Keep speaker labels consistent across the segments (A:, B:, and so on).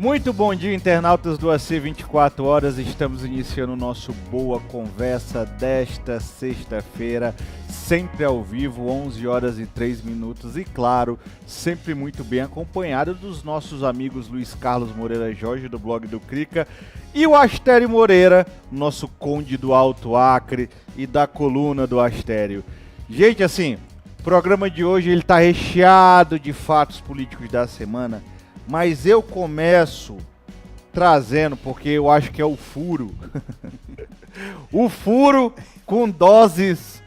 A: Muito bom dia, internautas do AC 24 horas. Estamos iniciando o nosso Boa Conversa desta sexta-feira, sempre ao vivo, 11 horas e 3 minutos. E claro, sempre muito bem acompanhado dos nossos amigos Luiz Carlos Moreira Jorge, do blog do Crica, e o Astério Moreira, nosso conde do Alto Acre e da coluna do Astério. Gente, assim, o programa de hoje ele tá recheado de fatos políticos da semana. Mas eu começo trazendo, porque eu acho que é o furo. O furo com doses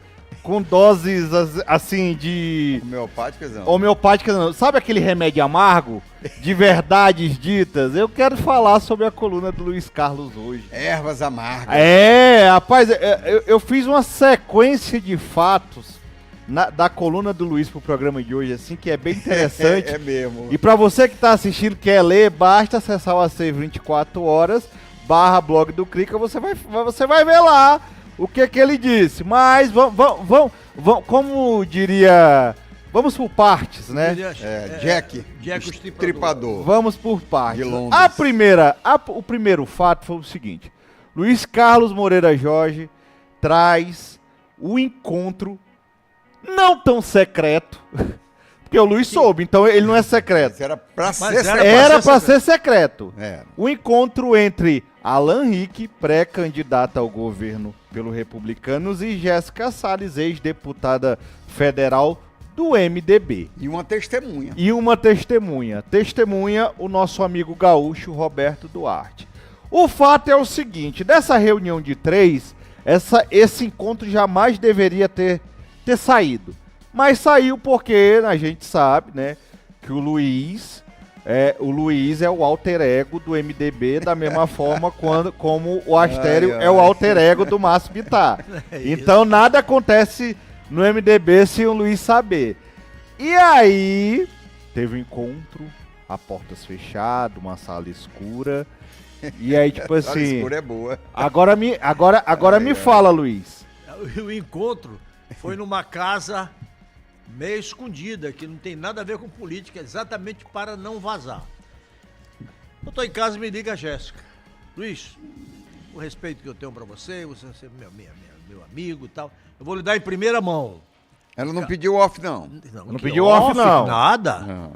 A: assim de...
B: Homeopáticas não.
A: Homeopáticas não. Sabe aquele remédio amargo? De verdades ditas? Eu quero falar sobre a coluna do Luiz Carlos hoje.
B: Ervas amargas.
A: Rapaz, eu fiz uma sequência de fatos da coluna do Luiz pro programa de hoje, assim, que é bem interessante.
B: É mesmo.
A: E para você que tá assistindo, quer ler, basta acessar o AC 24 horas /blog do Crica, você vai ver lá o que ele disse. Mas vamos, como diria, vamos por partes, né?
B: Jack o Estripador.
A: Vamos por partes.
B: De Londres.
A: O primeiro fato foi o seguinte: Luiz Carlos Moreira Jorge traz o encontro não tão secreto, porque o Luiz soube, então ele não é secreto.
B: Mas era pra ser secreto.
A: O encontro entre Alan Rick, pré-candidata ao governo pelo Republicanos, e Jéssica Salles, ex-deputada federal do MDB.
B: E uma testemunha.
A: Testemunha o nosso amigo gaúcho Roberto Duarte. O fato é o seguinte: dessa reunião de três, esse encontro jamais deveria ter saído, mas saiu porque a gente sabe, né, que o Luiz é o alter ego do MDB, da mesma forma como o Astério é o alter ego do Márcio Bittar. Então nada acontece no MDB sem o Luiz saber. E aí teve um encontro a portas fechadas, uma sala escura. E aí tipo assim,
B: a sala escura é boa.
A: Agora me fala, Luiz.
C: O encontro foi numa casa meio escondida, que não tem nada a ver com política, exatamente para não vazar. Eu tô em casa e me liga a Jéssica. Luiz, o respeito que eu tenho para você é meu amigo e tal, eu vou lhe dar em primeira mão.
B: Ela não pediu off, não.
A: Não pediu off, não.
C: Nada.
B: Não.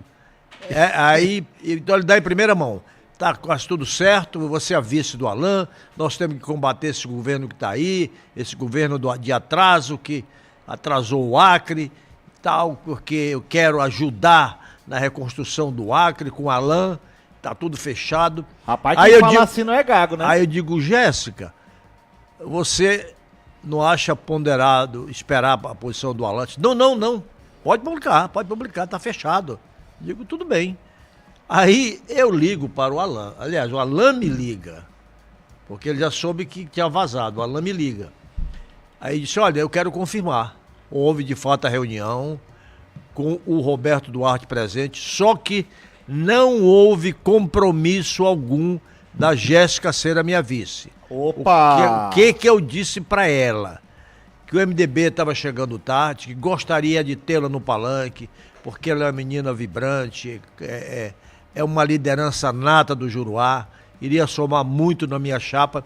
C: Aí, então ele dá em primeira mão. Tá quase tudo certo, você é a vice do Alan, nós temos que combater esse governo que está aí, esse governo de atraso que atrasou o Acre, tal, porque eu quero ajudar na reconstrução do Acre com o Alan, tá tudo fechado.
A: Rapaz, quem fala assim não é gago, né?
C: Aí eu digo, Jéssica, você não acha ponderado esperar a posição do Alan? Não, pode publicar, tá fechado. Digo, tudo bem. Aí eu ligo para o Alan. Aliás, o Alan me liga, porque ele já soube que tinha vazado. O Alan me liga. Aí disse, olha, eu quero confirmar. Houve de fato a reunião com o Roberto Duarte presente, só que não houve compromisso algum da Jéssica ser a minha vice.
A: Opa!
C: O que eu disse para ela? Que o MDB estava chegando tarde, que gostaria de tê-la no palanque, porque ela é uma menina vibrante, é uma liderança nata do Juruá, iria somar muito na minha chapa,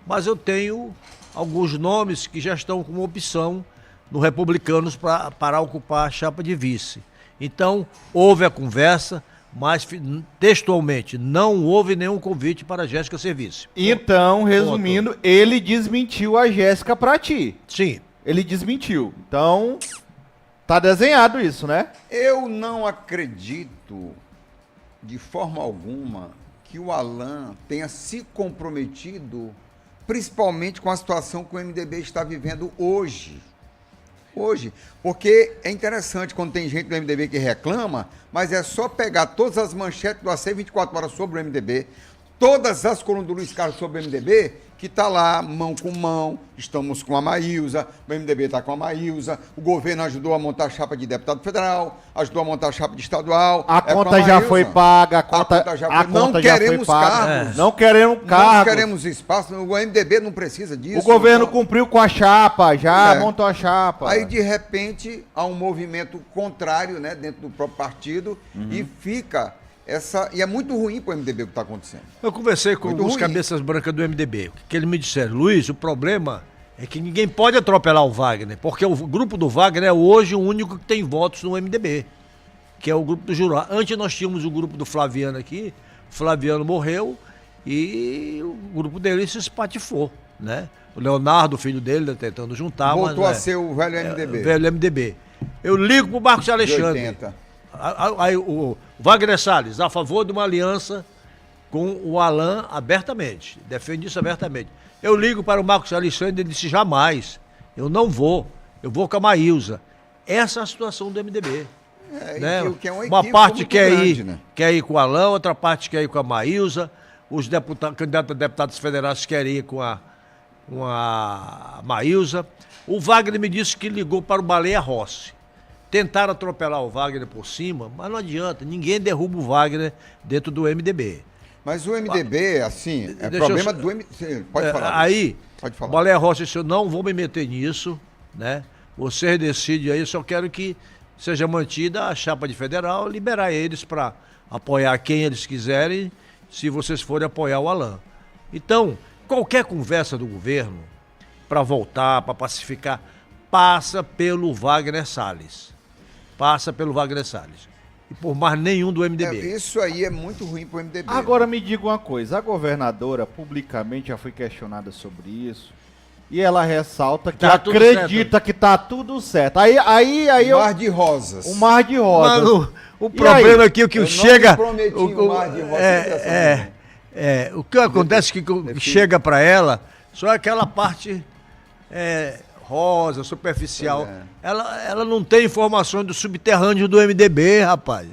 C: mas eu tenho alguns nomes que já estão como opção no Republicanos para ocupar a chapa de vice. Então, houve a conversa, mas textualmente não houve nenhum convite para a Jéssica ser vice.
A: Então, resumindo, ele desmentiu a Jéssica para ti.
C: Sim.
A: Ele desmentiu. Então, tá desenhado isso, né?
B: Eu não acredito de forma alguma que o Alan tenha se comprometido, principalmente com a situação que o MDB está vivendo hoje. Porque é interessante quando tem gente do MDB que reclama, mas é só pegar todas as manchetes do AC 24 horas sobre o MDB, todas as colunas do Luiz Carlos sobre o MDB, que está lá, mão com mão, estamos com a Maílza, o MDB está com a Maílza, o governo ajudou a montar a chapa de deputado federal, ajudou a montar a chapa de estadual.
A: A conta já foi paga, a conta já foi paga.
B: Não queremos cargos.
A: Não queremos cargos.
B: Não queremos espaço, o MDB não precisa disso.
A: O governo cumpriu com a chapa, já montou a chapa.
B: Aí, de repente, há um movimento contrário, né, dentro do próprio partido e fica E é muito ruim para o MDB o que está acontecendo.
C: Eu conversei com
B: Muito
C: os
B: ruim.
C: cabeças brancas do MDB, que eles me disseram, Luiz, o problema é que ninguém pode atropelar o Wagner, porque o grupo do Wagner é hoje o único que tem votos no MDB, que é o grupo do Jurá. Antes nós tínhamos o grupo do Flaviano aqui, o Flaviano morreu e o grupo dele se espatifou, né? O Leonardo, o filho dele, tá tentando juntar,
B: Voltou
C: mas
B: a ser o velho MDB.
C: o velho MDB. Eu ligo pro Marcos
B: de
C: Alexandre.
B: 80.
C: Aí o Wagner Salles, a favor de uma aliança com o Alan abertamente, defende isso abertamente. Eu ligo para o Marcos Alexandre e ele disse, jamais, eu não vou, eu vou com a Maílza. Essa é a situação do MDB. Né?
B: Que é um
C: Uma
B: equívoco
C: parte
B: muito
C: quer
B: grande,
C: ir,
B: né?
C: quer ir com o Alan, outra parte quer ir com a Maílza, os candidatos a deputados federais querem ir com a Maílza. O Wagner me disse que ligou para o Baleia Rossi. Tentaram atropelar o Wagner por cima, mas não adianta, ninguém derruba o Wagner dentro do MDB.
B: Mas o MDB, assim, é
C: Deixa
B: problema
C: eu-
B: do MDB. Pode falar.
C: Aí,
B: Pode
C: o
B: falar.
C: Baleia Rossi disse, eu não vou me meter nisso, né? Vocês decidem aí, só quero que seja mantida a chapa de federal, liberar eles para apoiar quem eles quiserem, se vocês forem apoiar o Alan. Então, qualquer conversa do governo para voltar, para pacificar, passa pelo Wagner Salles. Passa pelo Wagner Salles. E por mais nenhum do MDB.
B: Isso aí é muito ruim pro MDB.
A: Agora me diga uma coisa, a governadora publicamente já foi questionada sobre isso e ela ressalta que
C: Tá tudo
A: acredita que tá tudo certo. Aí
B: Um
A: eu...
B: mar de rosas.
A: Um mar de rosas.
C: Mano, o
A: E
C: problema
A: aí?
C: aqui é que
B: Eu não
C: chega.
B: me prometi um mar de rosas.
C: O que acontece que chega para ela só é aquela parte rosa, superficial.
B: Pois é.
C: Ela não tem informações do subterrâneo do MDB, rapaz.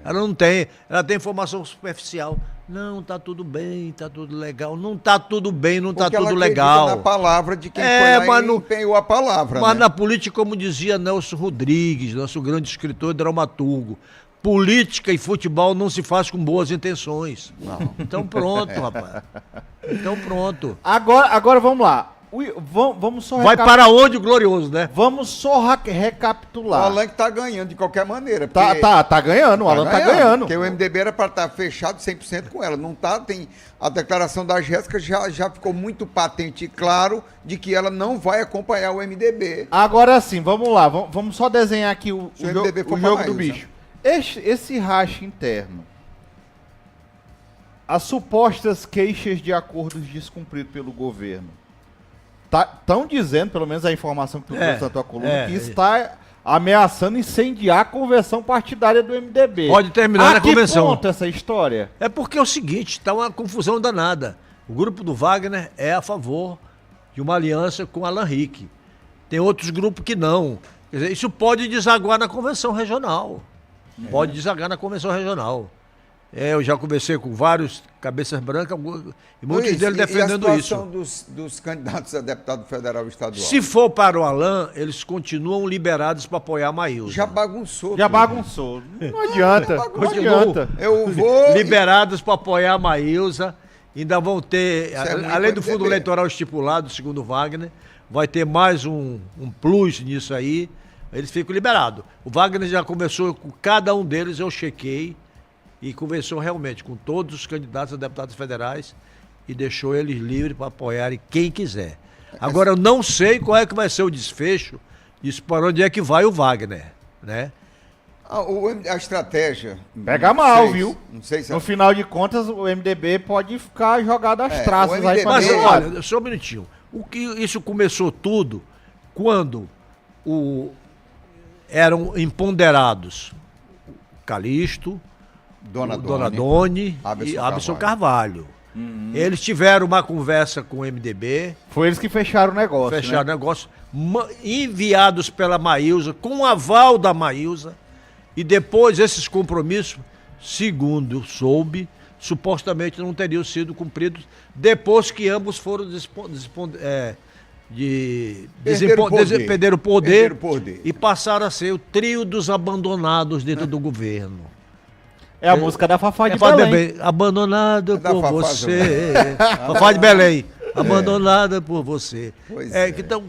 C: Ela não tem. Ela tem informação superficial. Não, tá tudo bem, tá tudo legal. Não tá tudo bem, não tá
B: Porque ela
C: tudo
B: acredita
C: legal.
B: na palavra de quem
C: É,
B: foi lá
C: mas
B: e
C: não-
B: empenhou a palavra,
C: Mas
B: né?
C: na política, como dizia Nelson Rodrigues, nosso grande escritor e dramaturgo, política e futebol não se faz com boas intenções.
B: Não.
C: Então pronto, rapaz. Então pronto.
A: Agora vamos lá. Vamos só
C: Vai para onde o glorioso, né?
A: Vamos só
B: O
A: recapitular.
B: Alan que tá ganhando de qualquer maneira.
A: Tá ganhando, o Alan tá ganhando.
B: Porque o MDB era para estar fechado 100% com ela. Não tá, tem a declaração da Jéssica já ficou muito patente e claro de que ela não vai acompanhar o MDB.
A: Agora sim, vamos lá. Vamos só desenhar aqui o
B: Se o MDB for
A: o jogo
B: pra
A: do
B: Maílza.
A: bicho. Esse racha interno, as supostas queixas de acordos descumpridos pelo governo, estão dizendo, pelo menos a informação que tu trouxe na tua coluna, que está ameaçando incendiar a convenção partidária do MDB.
C: Pode terminar na
A: A que
C: convenção.
A: ponto essa história?
C: É porque é o seguinte, tá uma confusão danada. O grupo do Wagner é a favor de uma aliança com Alan Rick. Tem outros grupos que não. Quer dizer, isso pode desaguar na convenção regional. Pode desaguar na convenção regional. Eu já conversei com vários cabeças brancas e muitos
B: Luiz,
C: deles defendendo
B: e a
C: isso.
B: situação dos candidatos a deputado federal e estadual?
C: Se for para o Alan, eles continuam liberados para apoiar a Maílza.
B: Já bagunçou.
A: Já
B: tudo.
A: bagunçou. Não adianta. Não
C: Continuou.
A: adianta.
B: Eu vou...
C: Liberados para apoiar a Maílza. Ainda vão ter,
B: Isso é ruim
C: além
B: pro
C: do fundo
B: MDB.
C: eleitoral estipulado, segundo o Wagner, vai ter mais um plus nisso aí. Eles ficam liberados. O Wagner já conversou com cada um deles, eu chequei, e conversou realmente com todos os candidatos a deputados federais e deixou eles livres para apoiarem quem quiser. Agora, eu não sei qual é que vai ser o desfecho disso, para onde é que vai o Wagner, né?
B: A estratégia...
A: Pega
B: não
A: mal,
B: sei-
A: viu?
B: Não sei se...
A: No final de contas, o MDB pode ficar jogado às traças
B: o
A: aí
B: MDB
A: pra
C: Mas
A: todo
B: Beleza.
A: lado.
C: olha, só um minutinho. Isso começou tudo quando eram imponderados Calixto,
B: Dona
C: Dona
B: Doni,
C: Doni
B: Abson
C: e Abson
B: Carvalho.
C: Carvalho. Eles tiveram uma conversa com o MDB,
A: Foi eles que fecharam o negócio,
C: fecharam o
A: né?
C: negócio, enviados pela Maílza, com o aval da Maílza, e depois esses compromissos, segundo supostamente não teriam sido cumpridos depois que ambos foram perderam o poder e passaram a ser o trio dos abandonados dentro do governo.
A: É a música da Fafá de
C: Fafá de
A: Belém.
C: Belém, abandonado
B: Da
C: por
B: Fafá,
C: você. Fafá de Belém, abandonada por você.
B: Pois é.
C: Então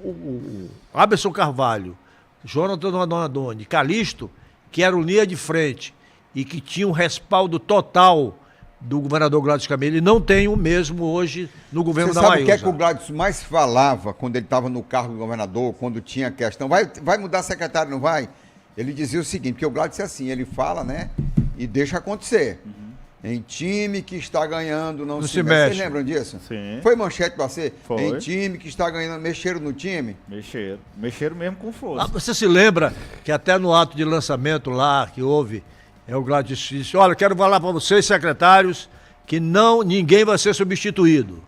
C: o Abson Carvalho, Jonathan Dona Doni, Calixto, que eram linha de frente, e que tinha um respaldo total do governador Gladys Camelo, e não tem o mesmo hoje no governo
B: Você
C: da
B: sabe o que é
C: Maísa.
B: que o Gladys mais falava quando ele estava no cargo do governador, quando tinha questão, vai mudar secretário, não vai? Ele dizia o seguinte, porque o Gladys é assim, ele fala, né, e deixa acontecer. Em time que está ganhando, não se mexe. Vocês lembram disso?
A: Sim.
B: Foi manchete do AC?
A: Foi.
B: Em time que está ganhando, mexeram no time?
A: Mexeram mesmo com força.
C: Você se lembra que até no ato de lançamento lá que houve, o Gladys disse, olha, quero falar para vocês, secretários, que ninguém vai ser substituído.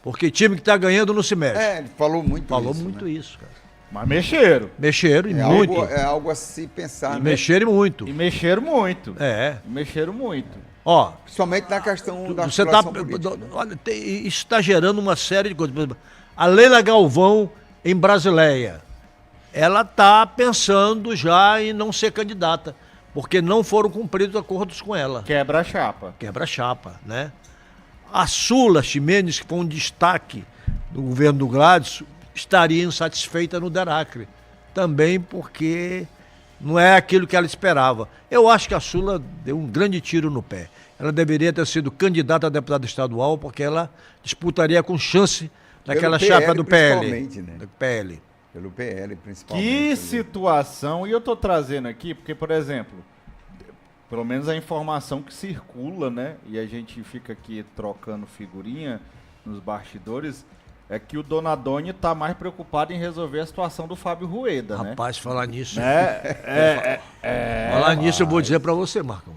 C: Porque time que está ganhando não se mexe.
B: Ele falou muito
C: Falou
B: isso.
C: muito
B: né?
C: isso, cara.
A: Mas mexeram.
C: Mexeram e
B: É
C: muito.
B: é algo a se pensar, né?
C: Mexeram e muito.
A: E mexeram muito.
C: É.
A: E mexeram muito.
C: Ó,
B: Principalmente na questão da
C: você tá,
B: política, né?
C: olha, isso está gerando uma série de coisas. Por exemplo, a Leila Galvão, em Brasileia, ela está pensando já em não ser candidata, porque não foram cumpridos acordos com ela.
A: Quebra a chapa.
C: Quebra-chapa, né? A Sula Ximenes, que foi um destaque do governo do Gladys, estaria insatisfeita no Deracre. Também porque não é aquilo que ela esperava. Eu acho que a Sula deu um grande tiro no pé. Ela deveria ter sido candidata a deputada estadual, porque ela disputaria com chance naquela
B: Pelo
C: chapa
B: PL,
C: do PL.
B: principalmente, né?
C: Do PL.
B: Pelo PL, principalmente.
A: Que
B: ali.
A: situação, e eu tô trazendo aqui, porque, por exemplo, pelo menos a informação que circula, né, e a gente fica aqui trocando figurinha nos bastidores, é que o Donadoni tá mais preocupado em resolver a situação do Fábio Rueda, né?
C: Rapaz, falar nisso.
A: Falar
C: Nisso, eu vou dizer pra você, Marcão.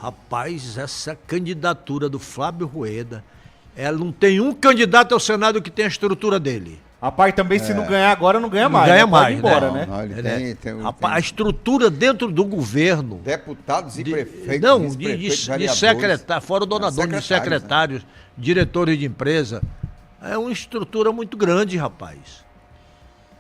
C: Rapaz, essa candidatura do Fábio Rueda, ela não tem um candidato ao Senado que tenha a estrutura dele.
A: Rapaz, também se não ganhar agora, não ganha
C: Não
A: mais.
C: ganha
A: né? Pode
C: mais,
A: ir embora,
B: Não,
A: né?
B: não, ele
C: Né?
B: tem
C: Rapaz, a estrutura dentro do governo.
B: deputados e prefeitos.
C: Não,
B: vice-prefeitos,
C: de
B: vereadores.
C: secretário, fora o donador, de secretários, diretores de empresa. É uma estrutura muito grande, rapaz.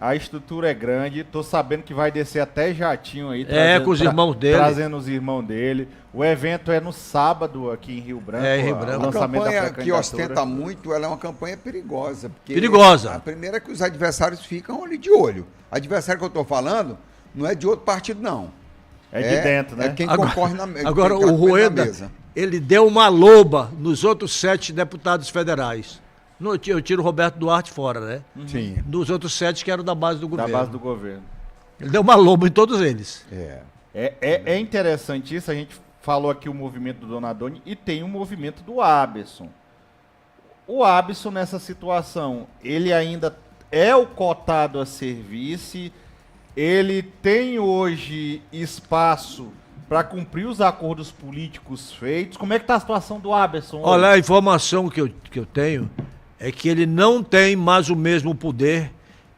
A: A estrutura é grande, tô sabendo que vai descer até jatinho aí.
C: Com os irmãos dele.
A: Trazendo os irmãos dele. O evento é no sábado aqui em Rio Branco.
C: É, em Rio Branco.
A: O
B: A
A: lançamento da
B: campanha que
A: pré-candidatura.
B: ostenta muito, ela é uma campanha perigosa. Porque
C: Perigosa.
B: A primeira é que os adversários ficam ali de olho. Adversário que eu estou falando não é de outro partido, não.
A: É de dentro, né?
B: É quem
C: Agora-
B: concorre na
C: Agora,
B: quem tá
C: o
B: comendo na
C: Rueda,
B: mesa.
C: ele deu uma loba nos outros 7 deputados federais. Eu tiro o Roberto Duarte fora, né?
B: Sim.
C: Dos outros 7 que eram da base do
A: Da
C: governo.
A: base do governo.
C: Ele deu uma loba em todos eles.
A: É interessante isso, a gente falou aqui o movimento do Donadoni e tem o movimento do Aberson. O Aberson nessa situação, ele ainda é o cotado a ser vice, ele tem hoje espaço para cumprir os acordos políticos feitos. Como é que tá a situação do Aberson hoje?
C: Olha, a informação que eu tenho é que ele não tem mais o mesmo poder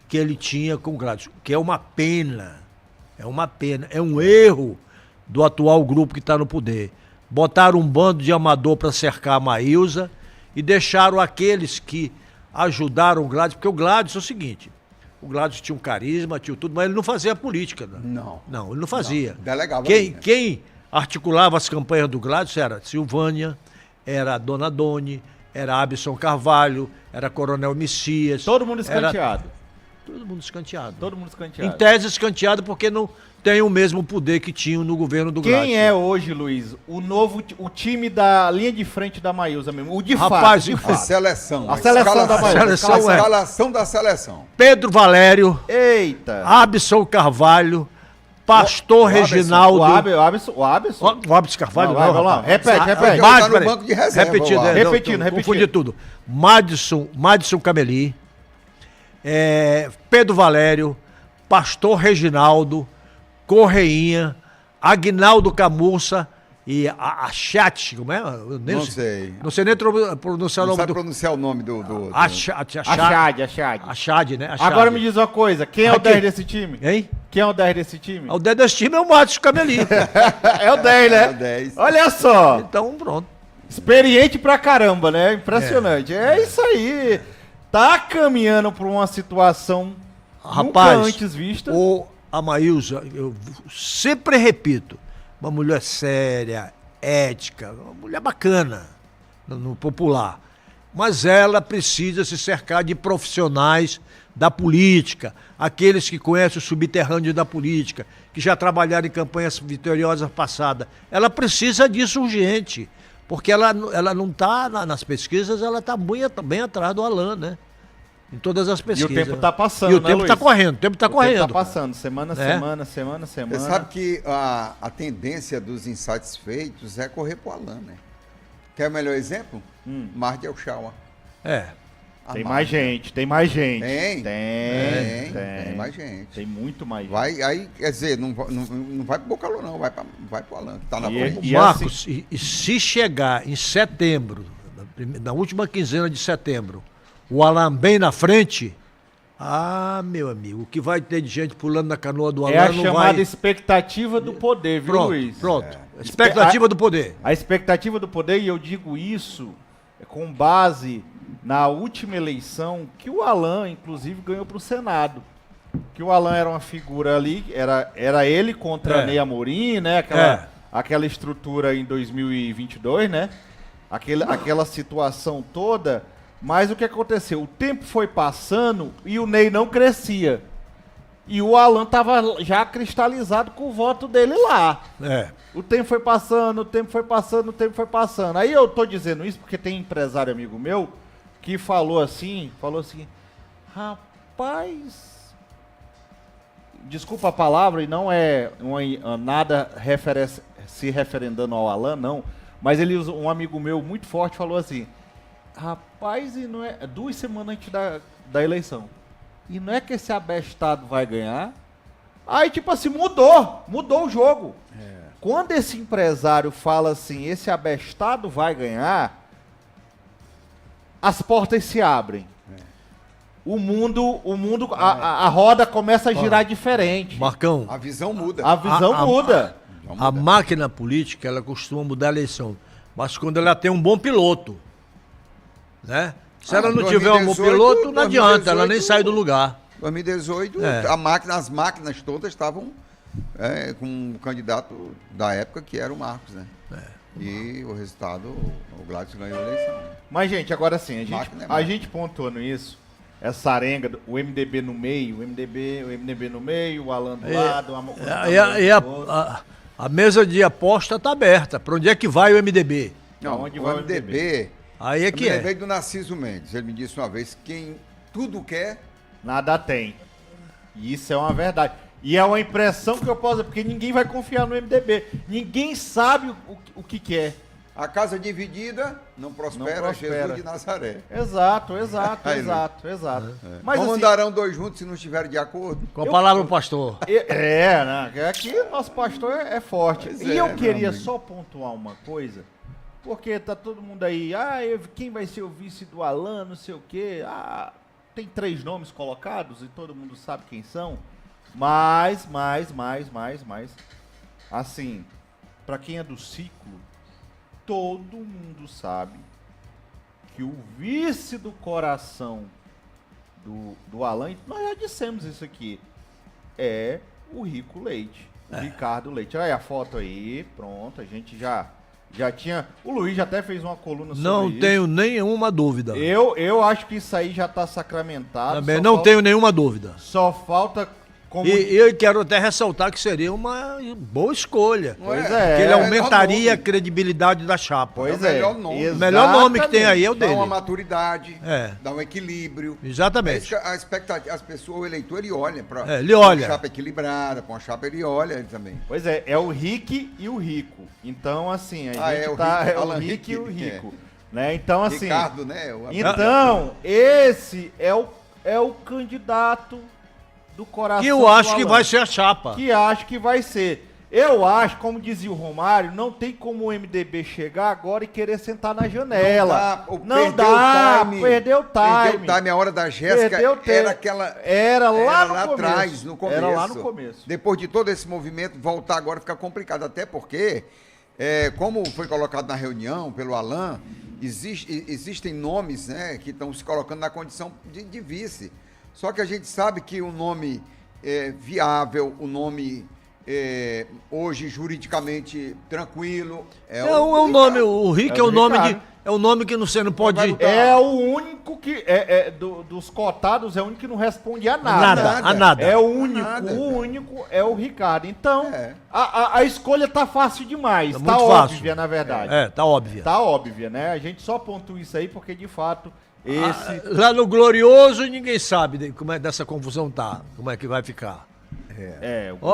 C: que ele tinha com o Gladys, que é uma pena. É uma pena. É um erro do atual grupo que está no poder. Botaram um bando de amador para cercar a Maísa e deixaram aqueles que ajudaram o Gladys, porque o Gladys é o seguinte, o Gladys tinha um carisma, tinha tudo, mas ele não fazia política. Né? Não, ele não fazia.
B: Não, delegava ali, né?
C: Quem articulava as campanhas do Gladys era Silvânia, era Donadoni, era Abson Carvalho, era Coronel Messias.
A: Todo mundo escanteado.
C: Todo mundo escanteado.
A: Todo mundo escanteado.
C: Em tese escanteado porque não tem o mesmo poder que tinham no governo do Gladys.
A: Quem é hoje, Luiz, o time da linha de frente da Maísa mesmo? O de
C: Rapaz,
A: fato.
C: de
A: De
B: A
A: fato.
B: seleção.
A: A seleção da Maísa.
C: seleção
B: A
C: é
B: escalação da seleção.
C: Pedro Valério,
A: Eita.
C: Abson Carvalho, Pastor Reginaldo.
A: O Abson?
C: O Abson Carvalho,
A: Não, vai, vamos lá.
C: rapaz.
A: Repete, repete.
B: Tá no
C: Peraí.
B: banco de reserva,
C: Repetindo,
B: o Abson.
A: Repetindo.
C: Confundi tudo. Madison Cameli, Pedro Valério, Pastor Reginaldo, Correinha, Agnaldo Camurça e a Chat, como é? Eu nem
B: Não sei.
C: Não sei nem pronunciar o
B: Não
C: nome
B: sabe
C: do...
B: pronunciar o nome do...
A: A Chad,
C: né? A
A: Agora
C: Chad.
A: me diz uma coisa, quem é o
C: Aqui.
A: 10 desse time?
C: Hein?
A: Quem é o 10 desse time?
C: O 10 desse time é o Madison Cameli.
A: É o 10, né?
B: É o 10.
A: Olha só,
C: Então, pronto.
A: experiente pra caramba, né? Impressionante. É isso aí. Tá caminhando pra uma situação nunca
C: Rapaz,
A: antes vista.
C: a Maísa, eu sempre repito, uma mulher séria, ética, uma mulher bacana no popular. Mas ela precisa se cercar de profissionais da política, aqueles que conhecem o subterrâneo da política, que já trabalharam em campanhas vitoriosas passadas. Ela precisa disso urgente, porque ela não está nas pesquisas, ela está bem atrás do Alan, né? Em todas as
A: E
C: pesquisas.
A: o tempo está passando,
C: E o
A: né,
C: tempo está
A: Luiz?
C: correndo, o tempo está correndo.
A: O tempo tá passando, semana,
C: Né?
A: semana.
B: Você sabe que a tendência dos insatisfeitos é correr pro Alan, né? Quer o melhor exemplo? Mardi El Shawa.
C: É.
A: Tem mais gente, tem mais gente.
B: Tem mais gente.
A: Tem muito mais gente.
B: Vai, aí, quer dizer, não vai pro Bocalô, não, vai pro Alan, que tá na frente.
A: E
C: Marcos, e se chegar em setembro, na última quinzena de setembro, o Alan bem na frente, meu amigo, o que vai ter de gente pulando na canoa do Alan
A: É a
C: não
A: chamada
C: vai...
A: expectativa do poder, viu, Luiz?
C: Pronto. Expectativa do poder.
A: A expectativa do poder, e eu digo isso com base na última eleição, que o Alan, inclusive, ganhou para o Senado. Que o Alan era uma figura ali, era ele contra Ney Amorim, né? Aquela estrutura em 2022, né? Aquela situação toda. Mas o que aconteceu? O tempo foi passando e o Ney não crescia. E o Alan estava já cristalizado com o voto dele lá. O tempo foi passando, o tempo foi passando, o tempo foi passando. Aí eu tô dizendo isso porque tem empresário amigo meu que falou assim, rapaz, desculpa a palavra e não é nada se referendando ao Alan, não, mas um amigo meu muito forte falou assim, rapaz, e não é 2 semanas antes da eleição, e não é que esse abestado vai ganhar? Aí tipo assim, mudou o jogo. Quando esse empresário fala assim, esse abestado vai ganhar, as portas se abrem. O mundo, a roda começa a girar diferente.
C: Marcão,
B: A visão muda.
A: A visão muda.
C: a máquina política, ela costuma mudar a eleição. Mas quando ela tem um bom piloto, né? Se ela não tiver um bom
B: 2018,
C: piloto, não adianta, ela nem
B: 2018,
C: sai do lugar.
B: 2018, as máquinas todas estavam com o candidato da época, que era o Marcos, né? E o resultado, o Gladys ganhou a eleição.
A: Mas, gente, agora sim,
B: Máquina é
A: a
B: máquina.
A: gente pontuando isso, essa arenga, o MDB no meio, o MDB no meio, o Alan do lado,
C: A mesa de aposta está aberta. Para onde é que vai o MDB?
B: Não,
A: Onde
B: o
A: vai o
B: MDB...
C: Aí é que
B: eu me
C: é.
B: lembrei do Narciso Mendes. Ele me disse uma vez, quem tudo quer...
A: nada tem. E isso é uma verdade. E é uma impressão que eu posso dizer, porque ninguém vai confiar no MDB. Ninguém sabe o que quer.
B: A casa dividida não prospera, Jesus de Nazaré.
A: Exato.
B: Aí,
A: Mas
B: Como
A: assim,
B: andarão dois juntos se não estiverem de acordo?
C: Com a palavra do pastor.
A: né? Aqui nosso pastor é forte.
B: Pois
A: E
B: é,
A: eu
B: meu
A: queria
B: amigo.
A: só pontuar uma coisa, porque tá todo mundo aí, quem vai ser o vice do Alan, não sei o quê. Tem 3 nomes colocados e todo mundo sabe quem são. Mas, assim, pra quem é do ciclo, todo mundo sabe que o vice do coração do Alan, nós já dissemos isso aqui, é o Rico Leite, o Ricardo Leite. Olha aí a foto aí, pronto, a gente já tinha, o Luiz já até fez uma coluna sobre
C: Não
A: isso.
C: tenho nenhuma dúvida.
A: Eu acho que isso aí já tá sacramentado.
C: Também não tenho nenhuma dúvida.
A: Só falta...
C: E eu quero até ressaltar que seria uma boa escolha.
A: Pois
C: Porque
A: é.
C: ele aumentaria
B: melhor
C: a credibilidade da chapa.
A: Pois
B: É o
A: é.
B: melhor nome.
C: O melhor nome que tem aí é o
B: Dá
C: dele.
B: uma maturidade,
C: É.
B: dá um equilíbrio.
C: Exatamente.
B: É isso que a expectativa, as pessoas, o eleitor, ele olha para
C: Ele olha.
B: uma chapa equilibrada, para uma chapa ele olha ele também.
A: Pois é o Rick e o Rico. Então, assim, a gente
B: é o
A: tá...
B: Rick,
A: é o
B: Alan
A: Rick e o
B: Rick,
A: Rico. Né? Então, assim...
B: Ricardo, né?
A: Então, esse é o candidato do coração
C: Que eu acho
A: do
C: que
A: Alan,
C: vai ser a chapa.
A: que acho que vai ser. Eu acho, como dizia o Romário, não tem como o MDB chegar agora e querer sentar na janela. Não dá, perdeu o time.
B: Perdeu o time, a hora da Jéssica
A: Perdeu o tempo.
B: era aquela...
A: Era lá no começo.
B: atrás, no começo.
A: Era lá no começo.
B: Depois de todo esse movimento, voltar agora fica complicado, até porque, como foi colocado na reunião pelo Alan, existem nomes, né, que estão se colocando na condição de vice. Só que a gente sabe que o nome viável, o nome hoje juridicamente tranquilo...
C: O Rick é o nome É um nome que você não pode...
B: Vai botar-
A: É o único que, dos cotados, é o único que não responde a nada.
C: A nada.
A: É o único,
B: Nada.
A: o único é o Ricardo. Então,
B: É.
A: a escolha tá fácil demais.
C: Tá
A: Tá
C: muito
A: óbvia,
C: fácil.
A: na verdade.
C: Tá óbvio.
A: Tá óbvia, né? A gente só pontua isso aí porque, de fato, esse...
C: Lá no Glorioso, ninguém sabe como é dessa confusão tá, como é que vai ficar.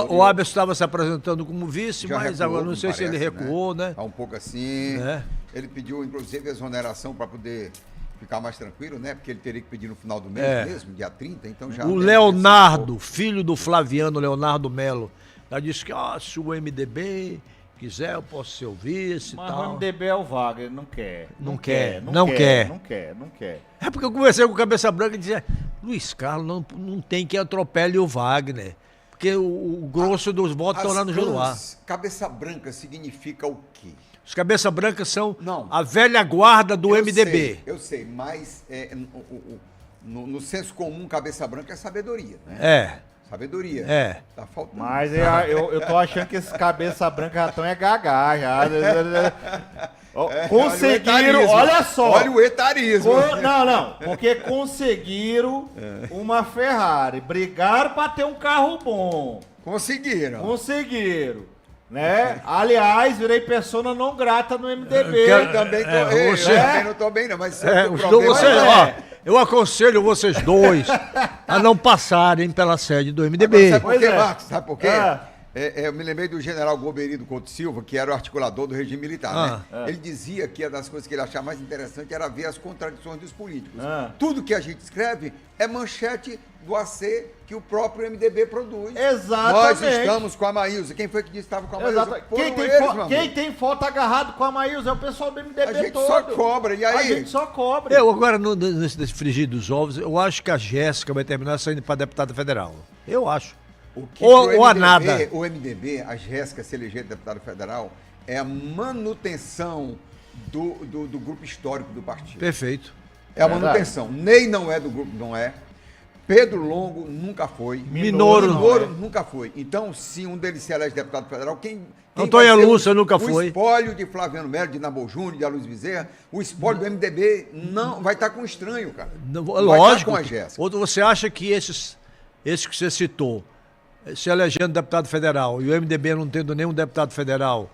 C: O Abel estava se apresentando como vice,
B: Já
C: mas
B: recuou,
C: agora não sei se ele
B: parece,
C: recuou, né?
B: Tá um pouco assim.
C: É.
B: Ele pediu, inclusive, exoneração para poder ficar mais tranquilo, né? Porque ele teria que pedir no final do mês
C: É.
B: mesmo, dia 30, então já...
C: O
B: deve
C: Leonardo, filho do Flaviano Leonardo Melo, já disse que se o MDB quiser, eu posso ser o vice e
A: Mas o
C: tal.
A: MDB é o Wagner, não quer.
C: Não quer.
A: Não quer.
C: É porque eu conversei com o Cabeça Branca e dizia, Luiz Carlos, não tem que atropele o Wagner. Porque o grosso dos votos estão lá no Juruá.
B: Cabeça branca significa o quê?
C: Os Cabeça Branca são
B: Não.
C: a velha guarda do MDB.
B: Eu sei, mas no senso comum, cabeça branca é sabedoria, né?
C: É.
B: Sabedoria.
C: É.
B: Tá faltando.
A: Mas eu tô achando que esses cabeça branca já estão gagá, já. Ó, conseguiram, olha só.
B: Olha o etarismo.
A: Não, porque conseguiram uma Ferrari. Brigaram pra ter um carro bom.
B: Conseguiram.
A: Conseguiram. Né? Aliás, virei persona não grata no MDB.
B: Eu também tô,
C: você-
B: eu também não tô bem, não, mas o
C: Os
B: problema
C: dois, você,
A: é-
C: ó, eu aconselho vocês dois a não passarem pela sede do
B: Agora,
C: MDB.
B: sabe por
A: Pois
B: quê,
A: é.
B: Marcos? Sabe por quê?
A: Ah.
B: Eu me lembrei do general Goberido Couto Silva, que era o articulador do regime militar, né? Ele dizia que uma das coisas que ele achava mais interessante era ver as contradições dos políticos. Tudo que a gente escreve é manchete do AC que o próprio MDB produz.
A: Exatamente.
B: Nós estamos com a Maílza. Quem foi que disse que estava com a Maílza?
A: Exato.
B: Foram
A: Quem tem,
B: eles,
A: fo-
B: meu
A: quem
B: amigo.
A: tem foto agarrado com a Maílza é o pessoal do MDB
B: A gente
A: todo.
B: só cobra, e aí?
A: A gente só cobra.
C: Eu agora, nesse frigir dos ovos, eu acho que a Jéssica vai terminar saindo para deputada federal. Eu acho.
B: O que
C: Ou
B: pro
C: a
B: MDB,
C: nada.
B: O MDB, a Jéssica se eleger deputada federal, é a manutenção do grupo histórico do partido.
C: Perfeito.
B: É a
A: Verdade.
B: manutenção. Ney não é do grupo, não é. Pedro Longo nunca foi.
C: Minoro
B: Minoro nunca foi. Então, se um deles se elege deputado federal, quem
C: Antônia
B: vai ser
C: Lúcia nunca
B: o
C: foi.
B: espólio de Flaviano Melo, de Nabor Júnior, de Aloysio Bezerra, o espólio do MDB não vai estar com estranho, cara.
C: Não,
B: Vai
C: lógico.
B: estar com a Jéssica.
C: Outro, você acha que esses que você citou, se elegendo deputado federal e o MDB não tendo nenhum deputado federal,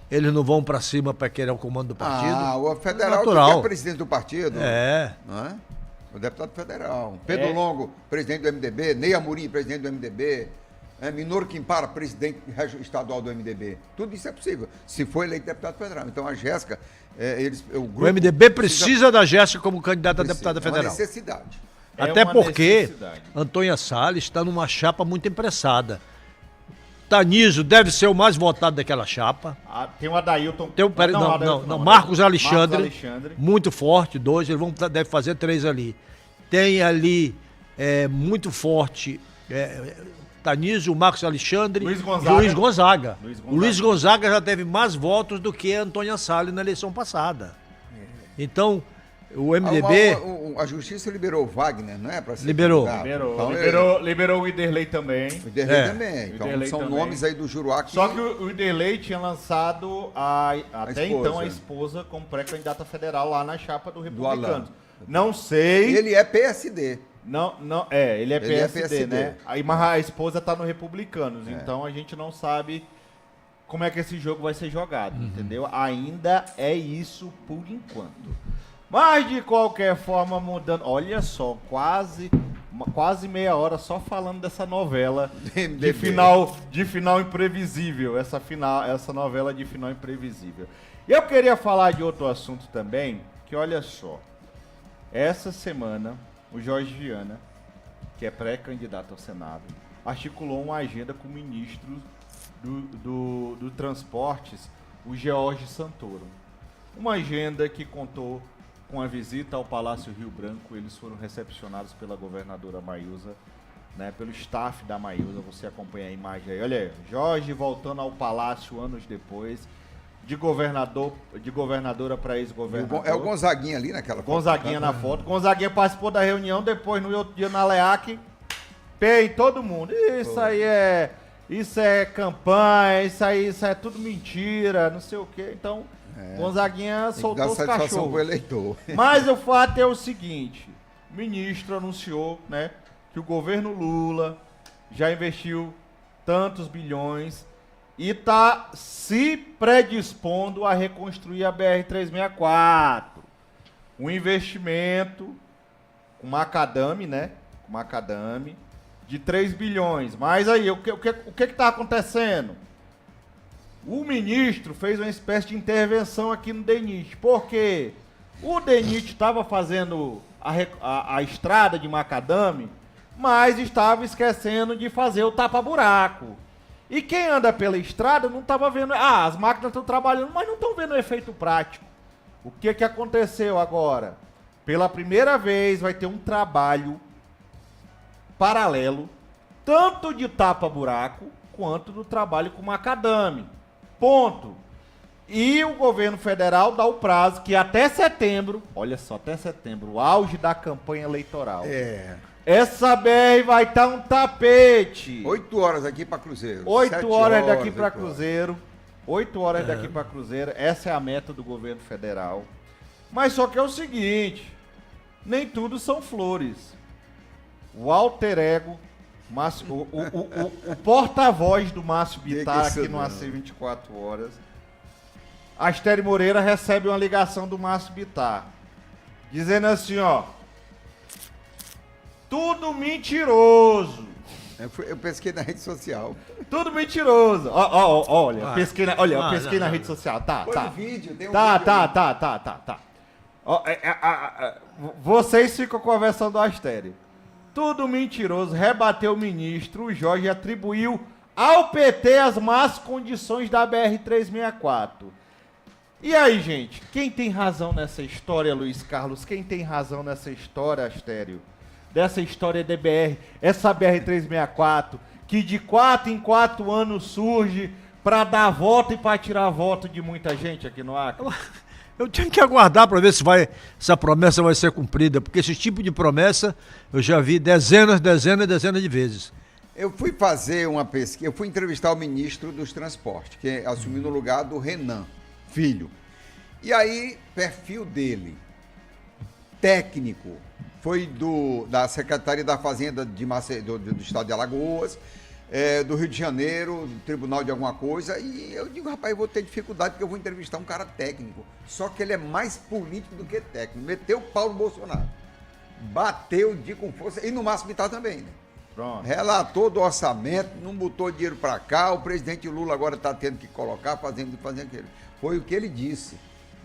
C: eles não vão para cima para querer o comando do partido?
B: O federal
C: Natural.
B: que é presidente do partido.
C: É.
B: Não é? O deputado federal. Pedro
A: É.
B: Longo, presidente do MDB. Ney Amorim, presidente do MDB. Minoro Quimpara, presidente estadual do MDB. Tudo isso é possível, se for eleito deputado federal. Então a Jéssica, o grupo...
C: O MDB precisa da Jéssica como candidata a
B: precisa.
C: deputada
B: É uma
C: federal.
B: necessidade.
A: É
C: Até
A: uma
C: porque
A: necessidade.
C: Antônia Salles está numa chapa muito impressada. Taniso deve ser o mais votado daquela chapa.
A: Tem o Adailton.
C: Tem o, pera, não,
A: Adailton
C: não, Marcos
A: Adailton.
C: Alexandre,
A: Marcos Alexandre.
C: muito forte, dois, deve fazer 3 ali. Tem ali muito forte Taniso, Marcos Alexandre
A: Luiz
C: e
A: Gonzaga.
C: Luiz Gonzaga.
A: Luiz
C: O
A: Gonzaga.
C: Luiz Gonzaga já teve mais votos do que a Antônia Salles na eleição passada. Então, o MDB...
B: A justiça liberou o Wagner, não é? Pra ser
C: Liberou.
B: candidato. Então,
A: Liberou o Iderlei também.
B: o Derlei
C: É.
B: também. Então
A: Iderlei
B: são
A: também.
B: nomes aí do Juruá que...
A: Só que o Iderlei tinha lançado até
B: esposa.
A: então a esposa como pré-candidata federal lá na chapa do
B: Alan.
A: Republicano. Não sei.
B: Ele é PSD.
A: Ele é PSD, né?
B: PSD.
A: Mas a esposa tá no Republicanos, então a gente não sabe como é que esse jogo vai ser jogado, entendeu? Ainda é isso por enquanto. Mas de qualquer forma, mudando. Olha só, quase meia hora só falando dessa novela
B: MDB.
A: de final imprevisível. Essa novela de final imprevisível. E eu queria falar de outro assunto também, que olha só. Essa semana, o Jorge Viana, que é pré-candidato ao Senado, articulou uma agenda com o ministro do Transportes, o George Santoro. Uma agenda que contou com a visita ao Palácio Rio Branco. Eles foram recepcionados pela governadora Maílza, né, pelo staff da Maílza. Você acompanha a imagem aí. Olha aí, Jorge voltando ao palácio anos depois, de governadora para ex-governador.
B: É o Gonzaguinha ali naquela foto.
A: Gonzaguinha na foto. Gonzaguinha participou da reunião, depois no outro dia na LEAC, pei todo mundo. Isso é campanha, isso é tudo mentira, não sei o quê. Então, Gonzaguinha
B: Tem que dar
A: soltou os
B: satisfação pro
A: cachorros.
B: eleitor.
A: Mas o fato é o seguinte, o ministro anunciou, né, que o governo Lula já investiu tantos bilhões e está se predispondo a reconstruir a BR-364. Um investimento com macadame, né? Com macadame, de 3 bilhões. Mas aí, o que está acontecendo? O ministro fez uma espécie de intervenção aqui no DENIT. Por quê? O DENIT estava fazendo a estrada de macadame, mas estava esquecendo de fazer o tapa-buraco. E quem anda pela estrada não estava vendo... as máquinas estão trabalhando, mas não estão vendo o efeito prático. O que aconteceu agora? Pela primeira vez vai ter um trabalho paralelo, tanto de tapa-buraco, quanto do trabalho com macadame. Ponto. E o governo federal dá o prazo que até setembro, olha só, até setembro, o auge da campanha eleitoral. Essa BR vai estar um tapete.
B: 8 horas aqui para Cruzeiro.
A: 8 horas daqui para Cruzeiro. 8 horas daqui para Cruzeiro. Essa é a meta do governo federal. Mas só que é o seguinte, nem tudo são flores. O alter ego, o porta-voz do Márcio Bittar aqui no AC 24 horas. A Astério Moreira recebe uma ligação do Márcio Bittar, dizendo assim, ó, tudo mentiroso.
B: Eu pesquei na rede social.
A: Tudo mentiroso. Olha, eu pesquei na rede social. Tá.
B: Vídeo, tem um
A: Tá. Vocês ficam conversando do Astério. Tudo mentiroso, rebateu o ministro. O Jorge atribuiu ao PT as más condições da BR-364. E aí, gente, quem tem razão nessa história, Luiz Carlos? Quem tem razão nessa história, Astério? Dessa história de BR, essa BR-364, que de 4 em 4 anos surge para dar voto e para tirar voto de muita gente aqui no Acre?
C: Eu tinha que aguardar para ver se essa promessa vai ser cumprida, porque esse tipo de promessa eu já vi dezenas de vezes.
B: Eu fui fazer uma pesquisa, eu fui entrevistar o ministro dos Transportes, que assumiu no lugar do Renan Filho. E aí, perfil dele, técnico, foi da Secretaria da Fazenda do Estado de Alagoas, do Rio de Janeiro, do Tribunal de alguma coisa, e eu digo, rapaz, eu vou ter dificuldade porque eu vou entrevistar um cara técnico, só que ele é mais político do que técnico, meteu o pau no Bolsonaro, bateu com força, e no Márcio Bittar também, né?
A: Pronto.
B: Relator do orçamento, não botou dinheiro para cá, o presidente Lula agora está tendo que colocar, fazendo aquilo. Foi o que ele disse,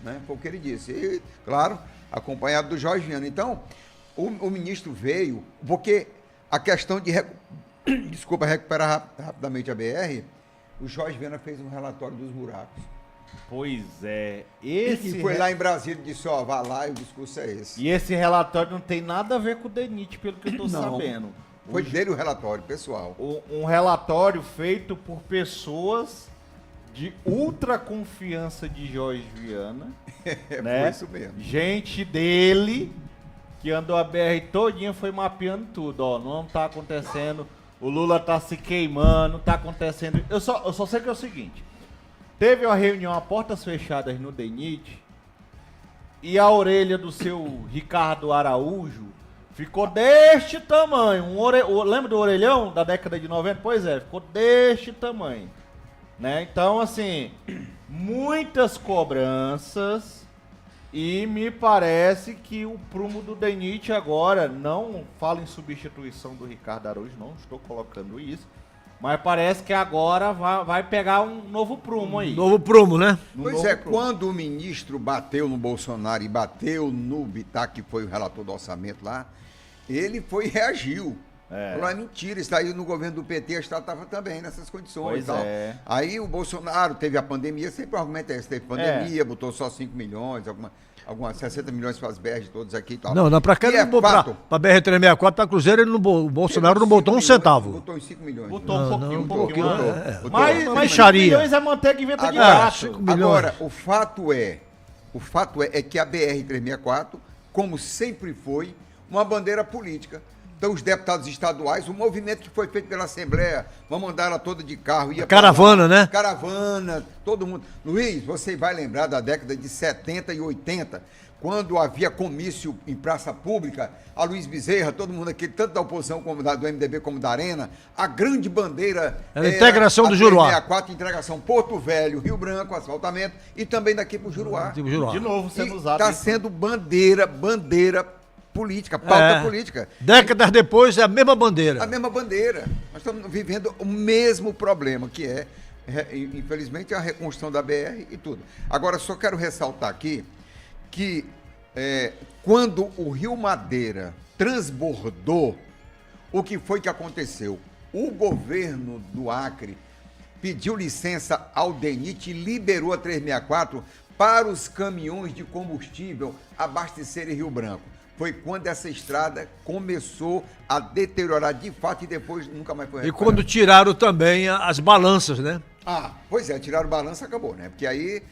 B: né? Foi o que ele disse. E, claro, acompanhado do Jorge Viana. Então, o ministro veio, porque a questão de recuperar rapidamente a BR, o Jorge Viana fez um relatório dos buracos.
A: Pois é.
B: E foi lá em Brasília e disse, vá lá e o discurso é esse.
A: E esse relatório não tem nada a ver com o DENIT, pelo que eu estou sabendo.
B: Foi dele o relatório, pessoal.
A: Um relatório feito por pessoas de ultra confiança de Jorge Viana. Né?
B: Foi isso mesmo.
A: Gente dele, que andou a BR todinha, foi mapeando tudo. Ó, não tá acontecendo, o Lula tá se queimando, tá acontecendo... Eu só sei que é o seguinte, teve uma reunião a portas fechadas no DENIT e a orelha do seu Ricardo Araújo ficou deste tamanho. Lembra do orelhão da década de 90? Pois é, ficou deste tamanho. Né? Então, assim, muitas cobranças e me parece que o prumo do DENIT agora, não falo em substituição do Ricardo Araújo, não estou colocando isso, mas parece que agora vai pegar um novo prumo aí.
C: Novo prumo, né?
B: Pois é, quando o ministro bateu no Bolsonaro e bateu no Bittar, que foi o relator do orçamento lá, ele foi e reagiu. Falou, é mentira, isso aí no governo do PT a Estado estava também nessas condições.
A: Pois
B: e tal.
A: é.
B: Aí o Bolsonaro teve a pandemia, sempre o argumento é esse, teve pandemia, botou só 5 milhões, algumas 60 milhões para as BRs todos aqui e tal.
C: Não, pra cá pra BR-364, pra Cruzeiro, o Bolsonaro não botou um centavo.
B: Botou uns 5 milhões.
A: Botou um pouquinho.
B: Botou.
A: Mas 5
C: Charia.
A: milhões é manteiga e venta de
B: Agora,
A: gato.
B: Agora, o fato é que a BR-364, como sempre foi, uma bandeira política. Então, os deputados estaduais, o movimento que foi feito pela Assembleia, vamos andar ela toda de carro. Ia
C: caravana, né?
B: Caravana, todo mundo. Luiz, você vai lembrar da década de 70 e 80, quando havia comício em praça pública, a Luiz Bezerra, todo mundo aqui, tanto da oposição como do MDB como da Arena, a grande bandeira
C: era a integração do Juruá.
B: 64, integração Porto Velho, Rio Branco, asfaltamento, e também daqui para o Juruá.
C: De
A: novo sendo usado.
B: Está sendo bandeira política, pauta política.
C: Décadas depois é a mesma bandeira.
B: A mesma bandeira. Nós estamos vivendo o mesmo problema, que é, infelizmente, a reconstrução da BR e tudo. Agora, só quero ressaltar aqui que quando o Rio Madeira transbordou, o que foi que aconteceu? O governo do Acre pediu licença ao DENIT e liberou a 364 para os caminhões de combustível abastecerem Rio Branco. Foi quando essa estrada começou a deteriorar de fato e depois nunca mais foi recuperada.
C: E quando tiraram também as balanças, né?
B: Pois é, tiraram balança, acabou, né? Porque aí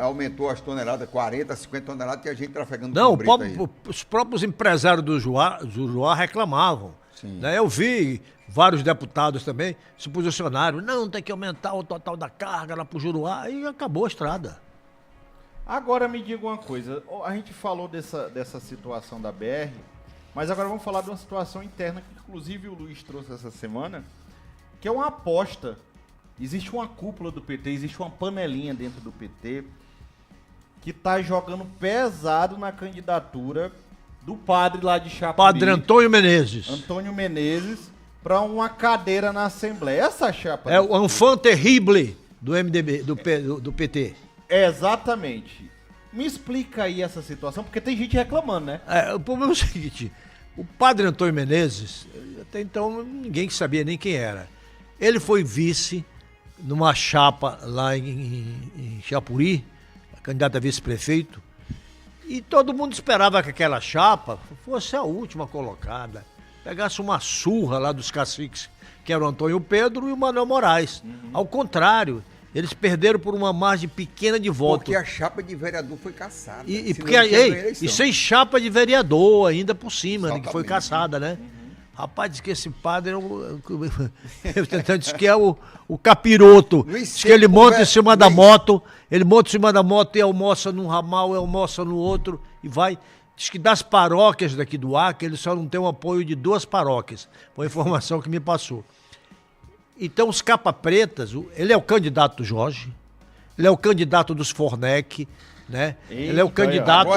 B: aumentou as toneladas, 40, 50 toneladas, e a gente trafegando
C: Não,
B: com
C: os próprios empresários do Juruá reclamavam. Né? Eu vi vários deputados também se posicionaram. Não, tem que aumentar o total da carga lá pro Juruá, e acabou a estrada.
A: Agora me diga uma coisa, a gente falou dessa situação da BR, mas agora vamos falar de uma situação interna que inclusive o Luiz trouxe essa semana, que é uma aposta. Existe uma cúpula do PT, existe uma panelinha dentro do PT que está jogando pesado na candidatura do padre lá de Chapuri.
C: Padre Antônio Menezes.
A: Antônio Menezes, para uma cadeira na Assembleia. Essa chapa...
C: É o enfant terrible do MDB, do PT.
A: Exatamente. Me explica aí essa situação, porque tem gente reclamando, né?
C: O problema é o seguinte, o padre Antônio Menezes, até então ninguém sabia nem quem era. Ele foi vice numa chapa lá em Chapuri, candidato a vice-prefeito, e todo mundo esperava que aquela chapa fosse a última colocada, pegasse uma surra lá dos caciques, que eram o Antônio Pedro e o Manuel Moraes. Ao contrário, eles perderam por uma margem pequena de voto.
B: Porque a chapa de vereador foi caçada.
C: E sem chapa de vereador ainda por cima, né, que foi caçada, né? Rapaz, diz que esse padre diz que é o capiroto. Diz que ele monta em cima da moto, e almoça num ramal, e almoça no outro, e vai. Diz que das paróquias daqui do Acre, ele só não tem o apoio de 2 paróquias. Foi a informação que me passou. Então, os capa-pretas, ele é o candidato do Jorge, ele é o candidato dos Fornec, né? Ele é o candidato...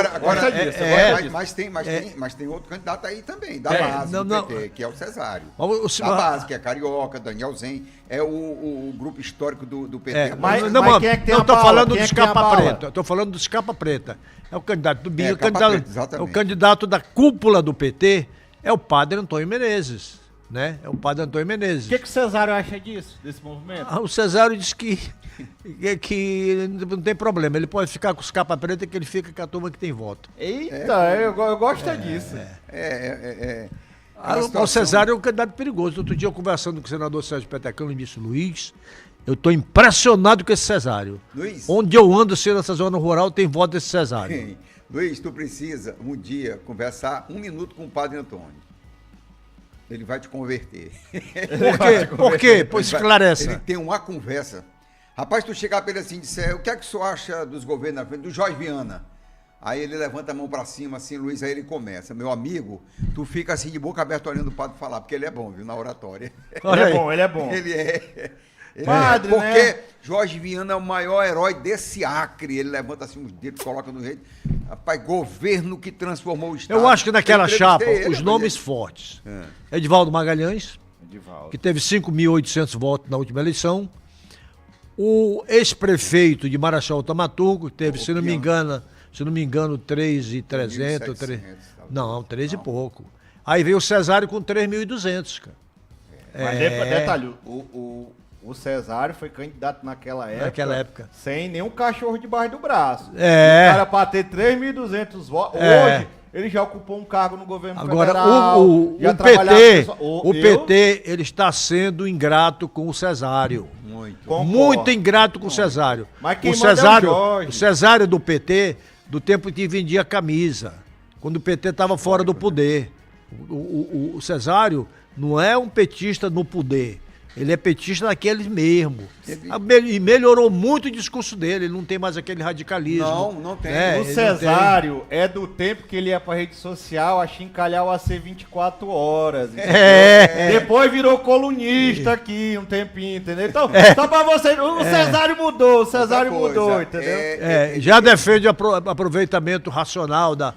B: Mas tem outro candidato aí também, da base do PT, que é o Cesário. Da base, que é Carioca, Daniel Zen, é o grupo histórico do PT.
A: Mas quem é que tem
C: eu tô
A: a bala?
C: falando
A: Quem é
C: dos
A: que tem a
C: capa-preta,
A: bala?
C: eu tô falando dos capa-preta. É o candidato do BIM,
B: exatamente.
C: o candidato da cúpula do PT é o padre Antônio Menezes. Né? É o padre Antônio Menezes.
A: O que o Cesário acha disso, desse movimento?
C: O Cesário diz que não tem problema, ele pode ficar com os capa preta, que ele fica com a turma que tem voto.
A: Eita, eu gosto disso.
C: O Cesário é um candidato perigoso. Outro dia, eu conversando com o senador Sérgio Petecão, ele disse: Luiz, eu estou impressionado com esse Cesário.
B: Luiz,
C: onde eu ando assim nessa zona rural, tem voto desse Cesário.
B: Luiz, tu precisa um dia conversar 1 minuto com o padre Antônio. Ele vai te converter.
C: Por quê? Pois esclareça.
B: Ele tem uma conversa. Rapaz, tu chegar para ele assim e disser: o que é que o senhor acha dos governos na frente? Do Jorge Viana. Aí ele levanta a mão para cima, assim, Luiz, aí ele começa: meu amigo, tu fica assim de boca aberta olhando o padre falar, porque ele é bom, viu, na oratória.
A: Ele é bom.
B: Ele é.
A: Padre,
B: porque
A: né?
B: Jorge Viana é o maior herói desse Acre. Ele levanta assim os dedos, coloca no jeito. Rapaz, governo que transformou o Estado.
C: Eu acho que naquela chapa, os nomes fortes. Edivaldo Magalhães, que teve 5.800 votos na última eleição. O ex-prefeito de Marechal Thaumaturgo, que teve, se não me engano, 3.300. 3 e pouco. Aí veio o Cesário com 3.200, cara.
A: Mas detalhe, o Cesário foi candidato naquela época. Sem nenhum cachorro debaixo do braço. O cara, para ter 3.200 votos. Hoje, ele já ocupou um cargo no governo federal.
C: O PT, ele está sendo ingrato com o Cesário. Muito ingrato com o Cesário.
A: Mas quem manda é o Jorge.
C: O Cesário do PT, do tempo que vendia camisa. Quando o PT estava fora do poder. O Cesário não é um petista no poder. Ele é petista daqueles mesmo. E melhorou muito o discurso dele. Ele não tem mais aquele radicalismo.
B: Não tem.
A: O Cesário é do tempo que ele ia pra rede social achincalhar o AC 24 horas. Entendeu? Depois virou colunista aqui um tempinho, entendeu? Então, só pra vocês, o Cesário mudou, entendeu?
C: Já defende aproveitamento racional da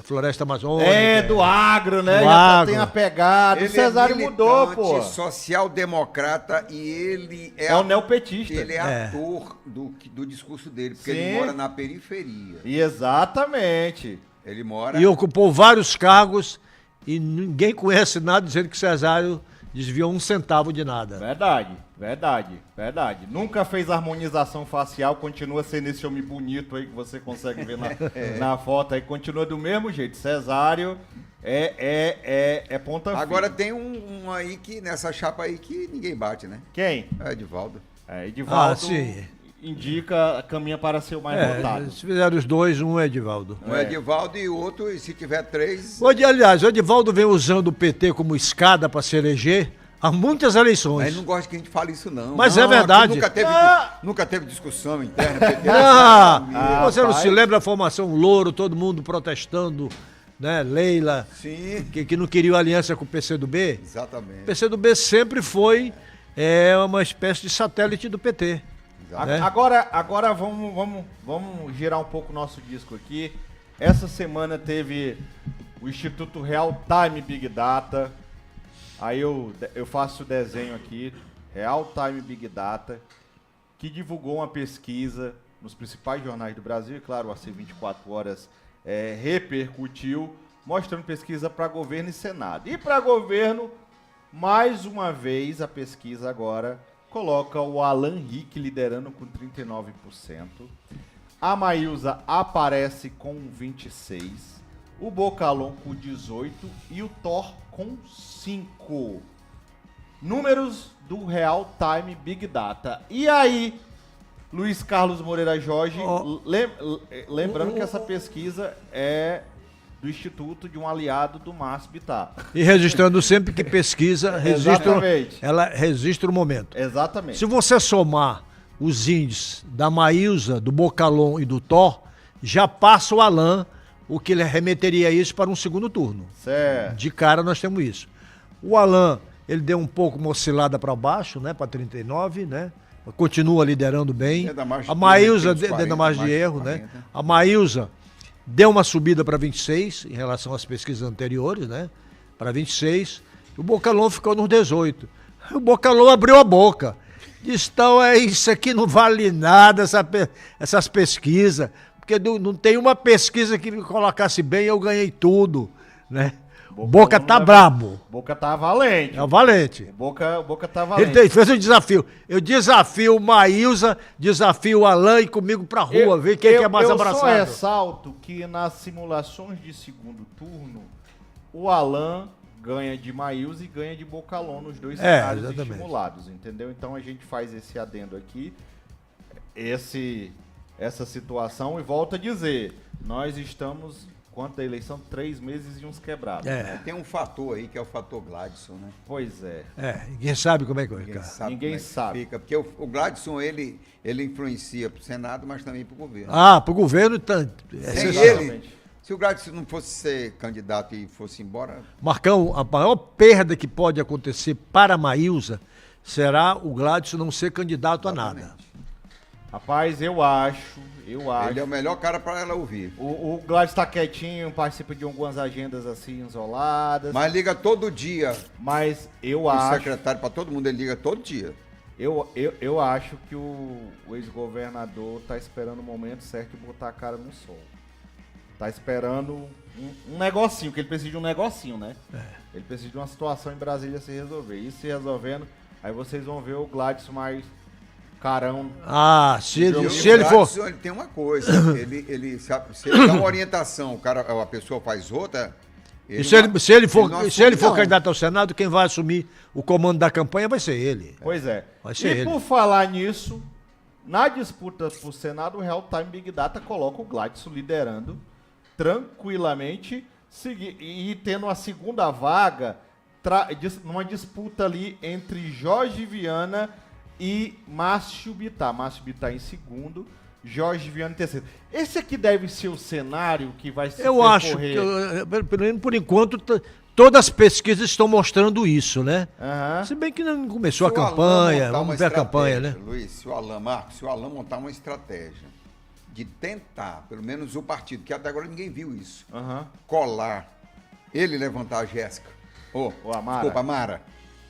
C: floresta amazônica.
A: Do agro, né?
C: Do
A: Já
C: agro.
A: tem a pegada. O Cesário mudou, pô.
B: Social-democrata e ele
A: É o neopetista.
B: Ele é ator do discurso dele, porque
A: Sim.
B: ele mora na periferia.
A: Exatamente.
B: Ele mora...
C: E ocupou vários cargos e ninguém conhece nada dizendo que Cesário desviou 1 centavo de nada.
A: Verdade. Nunca fez harmonização facial, continua sendo esse homem bonito aí que você consegue ver na foto aí, continua do mesmo jeito. Cesário é ponta firme.
B: Agora tem um aí que, nessa chapa aí, que ninguém bate, né?
A: Quem?
B: É Edivaldo.
A: Edivaldo
C: sim.
A: indica, caminha para ser o mais votado.
C: Se fizeram os dois, um é Edivaldo.
B: Um é Edivaldo e o outro, e se tiver 3...
C: Aliás, o Edivaldo vem usando o PT como escada para se eleger há muitas eleições.
B: Mas não gosta que a gente fale isso, não.
C: Mas
B: não,
C: é verdade.
B: Nunca teve discussão interna. PT,
C: Você não se lembra da formação Louro, todo mundo protestando, né? Leila,
B: Sim.
C: que não queria aliança com o PCdoB?
B: Exatamente.
C: O PCdoB sempre foi uma espécie de satélite do PT. né?
A: Agora vamos girar um pouco o nosso disco aqui. Essa semana teve o Instituto Real Time Big Data. Aí eu faço o desenho aqui, Real Time Big Data, que divulgou uma pesquisa nos principais jornais do Brasil, e claro, o AC 24 Horas repercutiu, mostrando pesquisa para governo e Senado. E para governo, mais uma vez, a pesquisa agora coloca o Alan Rick liderando com 39%, a Maílza aparece com 26%, o Bocalon com 18% e o Thor com 5%. Números do Real Time Big Data. E aí, Luiz Carlos Moreira Jorge, lembrando que essa pesquisa é do Instituto de um aliado do Márcio Bittar.
C: E registrando sempre que pesquisa, ela registra o momento.
A: Exatamente.
C: Se você somar os índices da Maílza, do Bocalon e do Thor, já passa o Alan, o que ele remeteria isso para um segundo turno.
A: Certo.
C: De cara nós temos isso. O Alan, ele deu um pouco uma oscilada para baixo, né, para 39, né? Continua liderando bem. A Maílza, dentro da margem de erro, né? A Maílza deu uma subida para 26 em relação às pesquisas anteriores, né? Para 26. O Bocalon ficou nos 18. O Bocalon abriu a boca. Disse, então isso aqui não vale nada, essas pesquisas. Porque não tem uma pesquisa que me colocasse bem, eu ganhei tudo, né? Boca tá brabo.
A: Boca tá valente.
C: É valente.
A: Boca tá valente.
C: Ele fez um desafio. Eu desafio o Maílza, desafio o Alan e comigo pra rua, ver quem é mais abraçado.
A: Eu só ressalto que nas simulações de segundo turno, o Alan ganha de Maílza e ganha de Bocalon nos dois cenários estimulados, entendeu? Então a gente faz esse adendo aqui, essa situação, e volto a dizer, nós estamos... Quanto da eleição? 3 meses e uns quebrados. Né?
B: Tem um fator aí que é o fator Gladson, né?
A: Pois é.
C: Ninguém sabe como é que vai ficar.
A: Ninguém sabe.
B: Fica, porque o Gladson, ele influencia pro Senado, mas também pro governo.
C: Pro governo...
B: Se o Gladson não fosse ser candidato e fosse embora...
C: Marcão, a maior perda que pode acontecer para a Maílza será o Gladson não ser candidato a nada.
A: Rapaz, eu acho.
B: Ele é o melhor cara para ela ouvir.
A: O Gladys tá quietinho, participa de algumas agendas assim, isoladas.
B: Mas liga todo dia.
A: Mas eu
B: o
A: acho...
B: secretário, para todo mundo, ele liga todo dia.
A: Eu acho que o ex-governador tá esperando o momento certo de botar a cara no sol. Tá esperando um negocinho, que ele precisa de um negocinho, né? Ele precisa de uma situação em Brasília se resolver. Isso se resolvendo, aí vocês vão ver o Gladys mais... Carão.
C: Se ele for...
B: Ele tem uma coisa, se ele dá uma orientação, a pessoa faz outra...
C: Se ele for candidato ao Senado, quem vai assumir o comando da campanha vai ser ele.
A: Pois é.
C: Vai ser ele.
A: Por falar nisso, na disputa pro Senado, o Real Time Big Data coloca o Gladson liderando tranquilamente E tendo a segunda vaga, numa disputa ali entre Jorge Viana e Márcio Bittar. Márcio Bittar em segundo, Jorge Viana em terceiro. Esse aqui deve ser o cenário que vai se
C: Eu acho que, por enquanto, todas as pesquisas estão mostrando isso, né? Se bem que não começou a campanha, vamos ver a campanha, né?
B: Luiz, se o Alan montar uma estratégia de tentar, pelo menos o partido, que até agora ninguém viu isso, colar, ele levantar a Jéssica, desculpa, a Mara,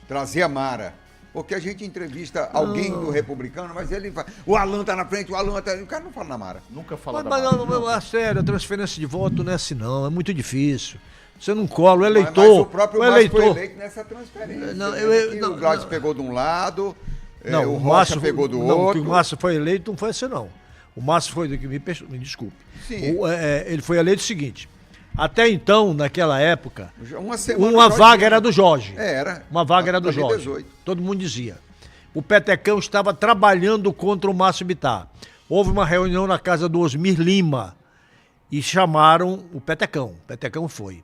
B: trazer a Mara, porque a gente entrevista alguém do republicano, mas ele fala, o Alan tá na frente, o Alan tá... O cara não fala na Mara.
A: Nunca fala da
C: Mara.
A: Mara.
C: Sério, a transferência de voto não é assim não, é muito difícil. Você não cola, o eleitor...
B: Mas o próprio Márcio foi eleito nessa transferência. O Gladys pegou de um lado, o Rocha pegou do outro.
C: O Márcio foi eleito, não foi assim não. O Márcio foi, me desculpe.
B: Sim.
C: Ele foi eleito o seguinte, até então, naquela época,
B: uma
C: vaga era do Jorge.
B: Era.
C: Uma vaga era do Jorge.
B: 18.
C: Todo mundo dizia. O Petecão estava trabalhando contra o Márcio Bittar. Houve uma reunião na casa do Osmir Lima e chamaram o Petecão. O Petecão foi.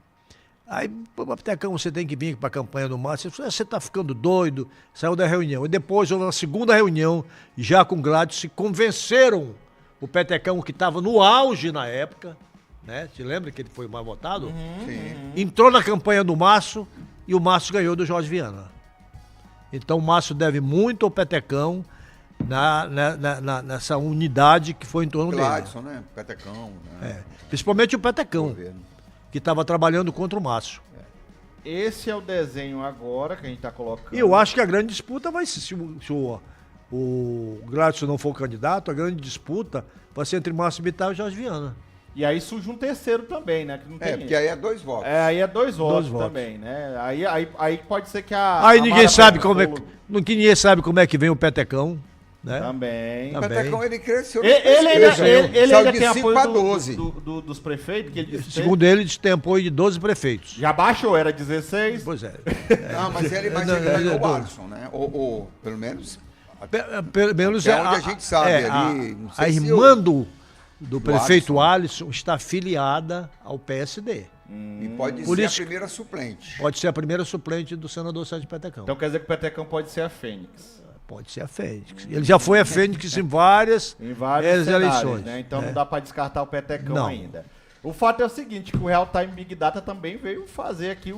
C: Aí, Petecão, você tem que vir para a campanha do Márcio. Você está ficando doido. Saiu da reunião. E depois houve uma segunda reunião, já com Gladys, se convenceram o Petecão, que estava no auge na época, né? Te lembra que ele foi mais votado?
B: Sim.
C: Entrou na campanha do Márcio e o Márcio ganhou do Jorge Viana. Então o Márcio deve muito ao Petecão nessa unidade que foi em torno dele.
B: Gladson, né? Petecão. Né?
C: Principalmente o Petecão, que estava trabalhando contra o Márcio.
A: Esse é o desenho agora que a gente está colocando.
C: E eu acho que a grande disputa vai ser, se o Gladson não for candidato, a grande disputa vai ser entre Márcio Bittar e Jorge Viana.
A: E aí surge um terceiro também, né? Que não tem
B: porque aí é 2 votos.
A: Aí é dois votos também, né? Aí pode ser que
C: Aí ninguém sabe ninguém sabe como é que vem o Petecão, né?
B: Também. O Petecão, ele cresceu.
A: Ele ainda tem apoio
B: 12.
A: dos prefeitos? Que ele
C: segundo ele tem apoio de 12 prefeitos.
A: Já baixou, era 16?
C: Pois é.
B: Não, mas ele ganhou o Alisson, né? Ou pelo menos...
C: Pelo menos
B: onde a gente sabe ali. Não sei
C: a irmã do prefeito Alisson está afiliada ao PSD.
B: E pode ser a primeira suplente.
C: Pode ser a primeira suplente do senador Sérgio Petecão.
A: Então quer dizer que o Petecão pode ser a Fênix.
C: Pode ser a Fênix. Ele já foi a Fênix em várias eleições.
A: Né? Então não dá para descartar o Petecão ainda. O fato é o seguinte, que o Real Time Big Data também veio fazer aqui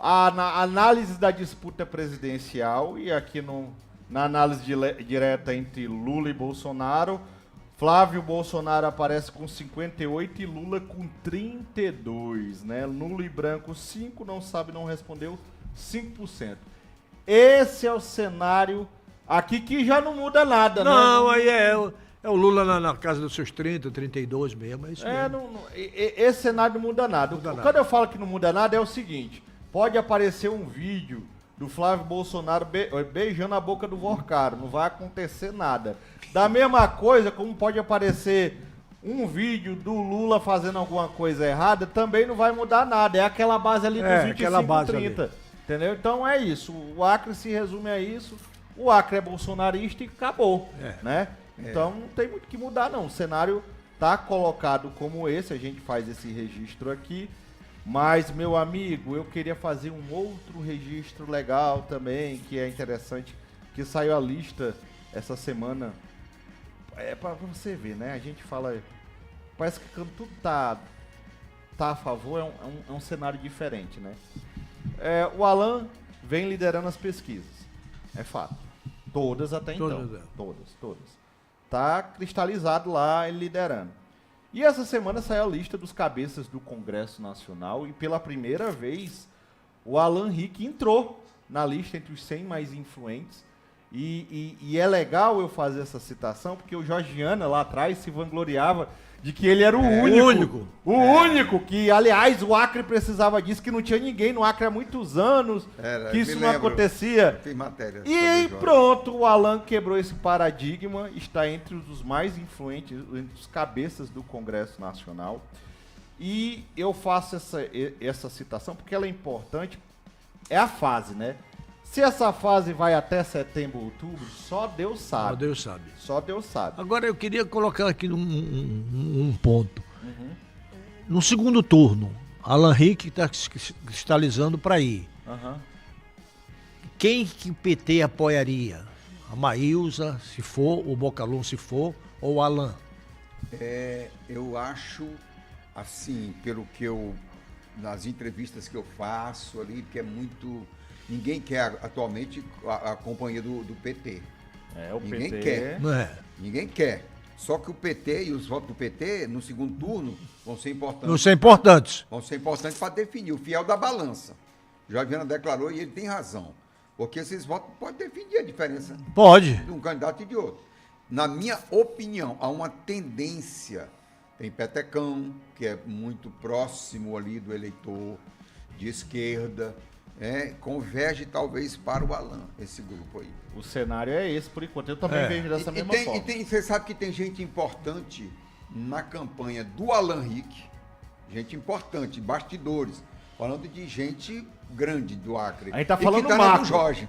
A: a análise da disputa presidencial e aqui na análise direta entre Lula e Bolsonaro, Flávio Bolsonaro aparece com 58 e Lula com 32, né? Lula e branco 5, não sabe, não respondeu 5%. Esse é o cenário aqui que já não muda nada, né?
C: Não, aí é o Lula na casa dos seus 30, 32 mesmo, é isso mesmo.
A: Esse cenário não muda nada. Quando eu falo que não muda nada é o seguinte, pode aparecer um vídeo do Flávio Bolsonaro beijando a boca do Vorcaro, não vai acontecer nada. Da mesma coisa, como pode aparecer um vídeo do Lula fazendo alguma coisa errada, também não vai mudar nada. É aquela base ali dos 25, 30. Entendeu? Então é isso. O Acre se resume a isso. O Acre é bolsonarista e acabou. Né? Então não tem muito o que mudar, não. O cenário tá colocado como esse, a gente faz esse registro aqui. Mas, meu amigo, eu queria fazer um outro registro legal também, que é interessante, que saiu a lista essa semana. É pra você ver, né? A gente fala... Parece que quando tudo tá a favor, é um cenário diferente, né? O Alan vem liderando as pesquisas. É fato. Todas até então. Todas. Tá cristalizado lá, ele liderando. E essa semana saiu a lista dos cabeças do Congresso Nacional e pela primeira vez o Alan Rick entrou na lista entre os 100 mais influentes. E é legal eu fazer essa citação porque o Jorge Viana lá atrás se vangloriava de que ele era o único que, aliás, o Acre precisava disso, que não tinha ninguém no Acre há muitos anos, que isso não acontecia.
B: Fiz matéria
A: e aí pronto, o Alan quebrou esse paradigma, está entre os mais influentes, entre os cabeças do Congresso Nacional. E eu faço essa citação porque ela é importante, é a fase, né? Se essa fase vai até setembro, outubro, só Deus sabe. Só Deus sabe.
C: Agora eu queria colocar aqui um ponto. No segundo turno, Alan Rick está cristalizando para ir.
A: Aham.
C: Quem que o PT apoiaria? A Maílza, se for, o Bocalum, se for, ou o Alan?
B: Eu acho, assim, pelo que nas entrevistas que eu faço ali, que é muito... Ninguém quer atualmente a companhia do PT.
A: O
B: Ninguém
A: PT...
B: quer.
C: Não é?
B: Ninguém quer. Só que o PT e os votos do PT, no segundo turno, vão ser importantes.
C: Não são importantes.
B: Vão ser importantes para definir, o fiel da balança. O Jorge Viana declarou e ele tem razão. Porque esses votos podem definir a diferença
C: Pode.
B: de um candidato e de outro. Na minha opinião, há uma tendência. Tem Petecão, que é muito próximo ali do eleitor de esquerda, converge talvez para o Alan, esse grupo aí.
A: O cenário é esse, por enquanto. Eu também vejo dessa mesma forma.
B: Você sabe que tem gente importante na campanha do Alan Rick, gente importante, bastidores, falando de gente grande do Acre.
A: A gente tá falando
B: que tá
A: macro.
B: no Jorge.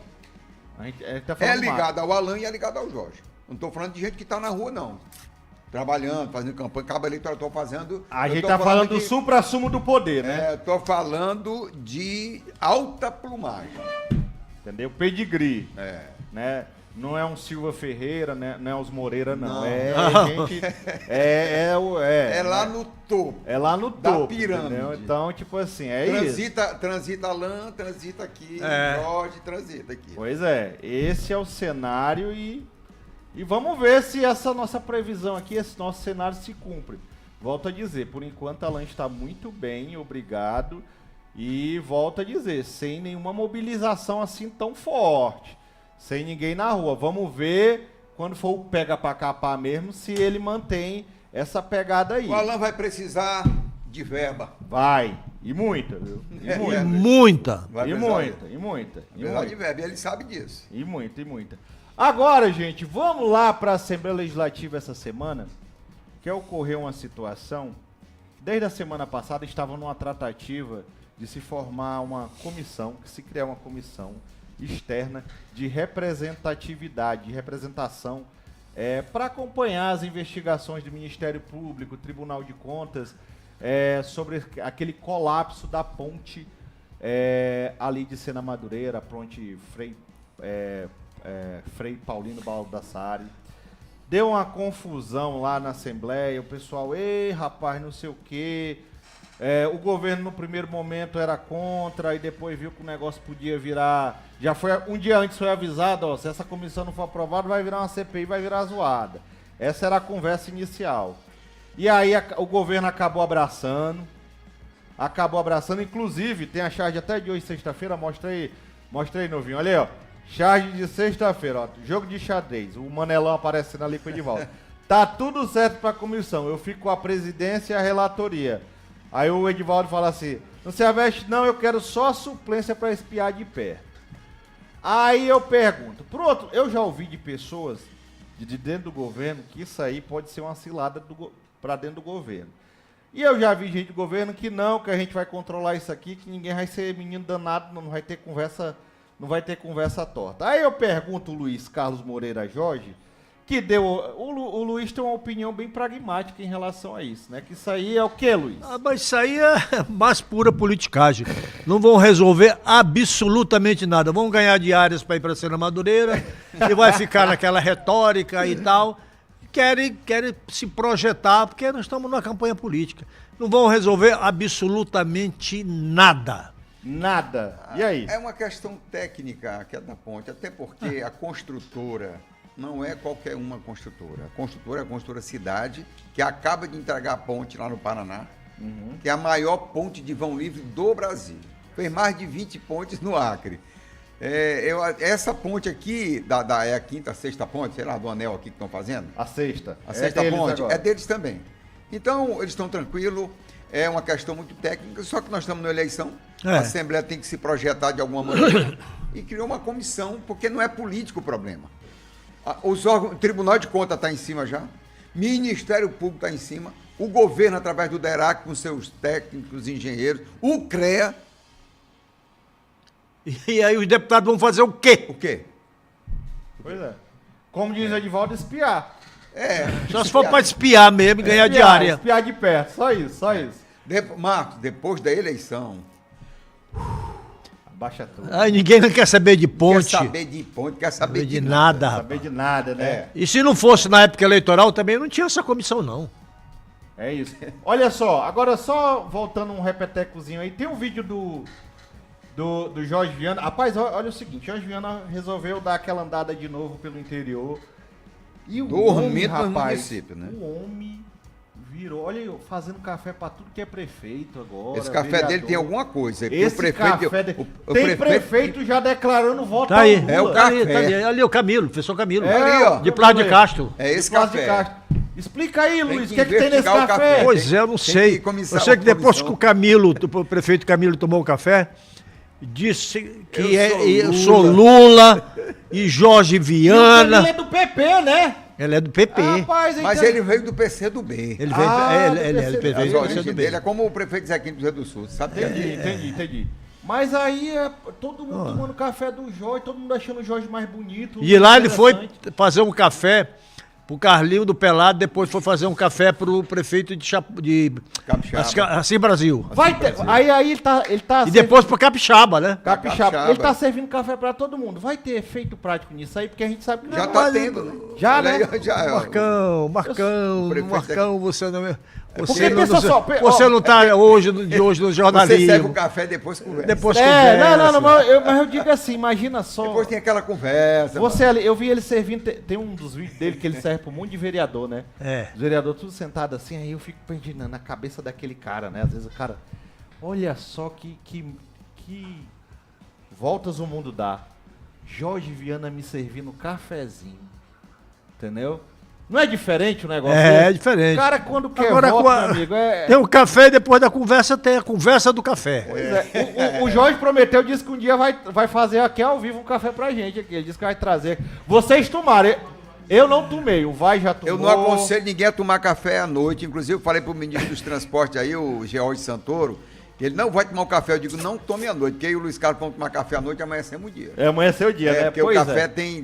A: A gente tá falando
B: É ligado ao Alan e é ligado ao Jorge. Não estou falando de gente que está na rua, não. Trabalhando, fazendo campanha, cabo eleitoral, estou fazendo...
A: A gente tá falando do supra-sumo do poder, né?
B: Estou falando de alta plumagem.
A: Entendeu? Pedigree.
B: É.
A: Né? Não é um Silva Ferreira, né? Não é os Moreira, não.
B: Não.
A: Gente... É
B: lá no topo.
A: É lá no
B: da
A: topo,
B: pirâmide.
A: entendeu? Então, tipo assim, isso.
B: Transita Alan, transita aqui, Jorge, transita aqui.
A: Pois é, esse é o cenário e vamos ver se essa nossa previsão aqui, esse nosso cenário se cumpre. Volto a dizer, por enquanto Alan está muito bem, obrigado. E volto a dizer, sem nenhuma mobilização assim tão forte, sem ninguém na rua. Vamos ver quando for o pega pra capar mesmo, se ele mantém essa pegada aí.
B: O Alan vai precisar de verba.
A: Vai, e muita, viu? E muita.
C: Muita.
B: Vai
A: E
B: precisar
A: muita, e muita. E
B: precisar de
A: muita.
B: verba, e ele sabe disso.
A: E muita, e muita. Agora, gente, vamos lá para a Assembleia Legislativa essa semana, que ocorreu uma situação, desde a semana passada estavam numa tratativa de se formar uma comissão, que se criar uma comissão externa de representatividade, de representação, para acompanhar as investigações do Ministério Público, Tribunal de Contas, sobre aquele colapso da ponte ali de Sena Madureira, a ponte Frei Paulino Baldassari. Deu uma confusão lá na Assembleia, o pessoal, ei rapaz, não sei o quê. O governo no primeiro momento era contra e depois viu que o negócio podia virar. Já foi um dia antes foi avisado, ó, se essa comissão não for aprovada, vai virar uma CPI, vai virar zoada. Essa era a conversa inicial. E aí o governo acabou abraçando, inclusive tem a charge até de hoje, sexta-feira, mostra aí, novinho, olha aí, ó. Charge de sexta-feira, ó, jogo de xadrez, o Manelão aparecendo ali com o Edivaldo. Tá tudo certo pra comissão, eu fico com a presidência e a relatoria. Aí o Edivaldo fala assim, não se aveste não, eu quero só a suplência pra espiar de perto. Aí eu pergunto, pronto, eu já ouvi de pessoas de dentro do governo que isso aí pode ser uma cilada pra dentro do governo. E eu já vi gente do governo que não, que a gente vai controlar isso aqui, que ninguém vai ser menino danado, não vai ter conversa torta. Aí eu pergunto o Luiz Carlos Moreira Jorge, que deu... O Luiz tem uma opinião bem pragmática em relação a isso, né? Que isso aí é o quê, Luiz?
C: Mas isso aí é mais pura politicagem. Não vão resolver absolutamente nada. Vão ganhar diárias para ir para Sena Madureira e vai ficar naquela retórica e tal. Querem se projetar, porque nós estamos numa campanha política. Não vão resolver absolutamente nada.
A: Nada. E aí?
B: É uma questão técnica que é da ponte, até porque a construtora não é qualquer uma construtora. A construtora é a construtora Cidade, que acaba de entregar a ponte lá no Paraná, que é a maior ponte de vão livre do Brasil. Fez mais de 20 pontes no Acre. Essa ponte aqui, é a quinta, sexta ponte, sei lá, do anel aqui que estão fazendo.
A: A sexta.
B: A sexta ponte
A: agora.
B: é deles também. Então, eles estão tranquilos, é uma questão muito técnica, só que nós estamos na eleição, a Assembleia tem que se projetar de alguma maneira e criou uma comissão, porque não é político o problema. Os órgãos, o Tribunal de Contas está em cima já, Ministério Público está em cima, o governo, através do DERAC, com seus técnicos, engenheiros, o CREA.
C: E aí os deputados vão fazer o quê?
B: O quê?
A: Pois é. Como diz o Edivaldo, espiar.
C: Só se for para espiar mesmo e ganhar diária.
A: Espiar de perto, só isso.
B: Marcos, depois da eleição,
A: Abaixa tudo.
C: Aí ninguém não quer saber de ponte.
B: quer saber de ponte, quer saber
C: de
B: de
C: nada,
A: Não
C: rapaz.
A: saber de nada, né?
C: E se não fosse na época eleitoral, também não tinha essa comissão, não.
A: É isso. Olha só, agora só voltando um repetecozinho aí, tem um vídeo do Jorge Viana. Rapaz, olha o seguinte, Jorge Viana resolveu dar aquela andada de novo pelo interior. E o homem,
B: Dormindo no
A: rapaz,
B: município, né?
A: o homem virou, olha eu, fazendo café pra tudo que é prefeito agora.
B: Esse café dele tem alguma coisa. porque
A: Esse
B: o prefeito,
A: café
B: o
A: tem prefeito já declarando voto
C: Tá aí.
A: ao Lula.
B: É o
C: Tá ali,
B: café.
C: tá ali o Camilo, o professor Camilo.
B: É ali, ó.
C: De Plá de Castro.
B: É esse
A: Plástico de
B: café.
A: Castro. Explica aí, Luiz, o
B: que
A: que tem nesse
B: investigar o
A: café?
B: café.
C: Pois é, eu não
B: Tem
C: sei.
B: que comissão-
C: Eu sei que depois
B: comissão.
C: que o Camilo, o prefeito Camilo tomou o café, disse que
B: Eu
C: eu
B: sou
C: sou Lula e Jorge
A: E o
C: Viana.
A: Camilo é do PP, né?
C: Ele é do PP.
A: Rapaz,
B: Mas
A: então-
B: ele veio do PC do B.
C: Ele veio, ele é do
A: do
C: PP.
B: As
C: do
B: origens
C: PCdoB.
B: dele é como o prefeito Zequinho do Rio do Sul, sabe?
A: Entendi. Mas aí todo mundo tomando café do Jorge, todo mundo achando o Jorge mais bonito.
C: E lá ele foi
A: interessante.
C: fazer um café pro Carlinho do Pelado, depois foi fazer um café pro prefeito de
B: Capixaba.
C: Assim Brasil.
A: Vai ter, aí ele tá
C: E depois pro Capixaba, né?
A: Capixaba.
B: Capixaba.
A: Ele tá servindo café pra todo mundo. Vai ter efeito prático nisso aí, porque a gente sabe que
B: Já
A: não,
B: tá
A: mas-
B: tendo, né?
A: Já,
B: Olha
A: né?
B: aí, já, ó.
C: Marcão, você não é.
A: Porque pensa só,
C: Você não tá hoje no
B: Você serve o
C: jornalismo.
B: café depois conversa.
C: Depois
A: É,
C: conversa.
A: não, mas eu digo assim, imagina só.
B: Depois tem aquela conversa.
A: Você ali, eu vi ele servindo, tem um dos vídeos dele que ele serve pra um monte de vereador, né?
C: É.
A: Os vereadores tudo sentado assim, aí eu fico pensando na cabeça daquele cara, né? Às vezes o cara, olha só que voltas o mundo dá. Jorge Viana me servindo cafezinho, entendeu? Não é diferente o negócio?
C: É
A: desse?
C: diferente.
A: O cara quando quer
C: Agora,
A: voto,
C: com a-
A: meu amigo, é...
C: Tem o café e depois da conversa tem a conversa do café.
A: Pois é. O Jorge prometeu, disse que um dia vai fazer aqui ao vivo um café pra gente aqui. Ele disse que vai trazer. Vocês tomaram. Eu não tomei, o Vai já tomou.
B: Eu não aconselho ninguém a tomar café à noite. Inclusive, eu falei pro ministro dos Transportes aí, o George Santoro, que ele não vai tomar o café. Eu digo, não tome à noite, porque aí o Luiz Carlos vão tomar café à noite e amanhecemos o dia.
A: Amanhã é seu dia, né?
B: Porque o café tem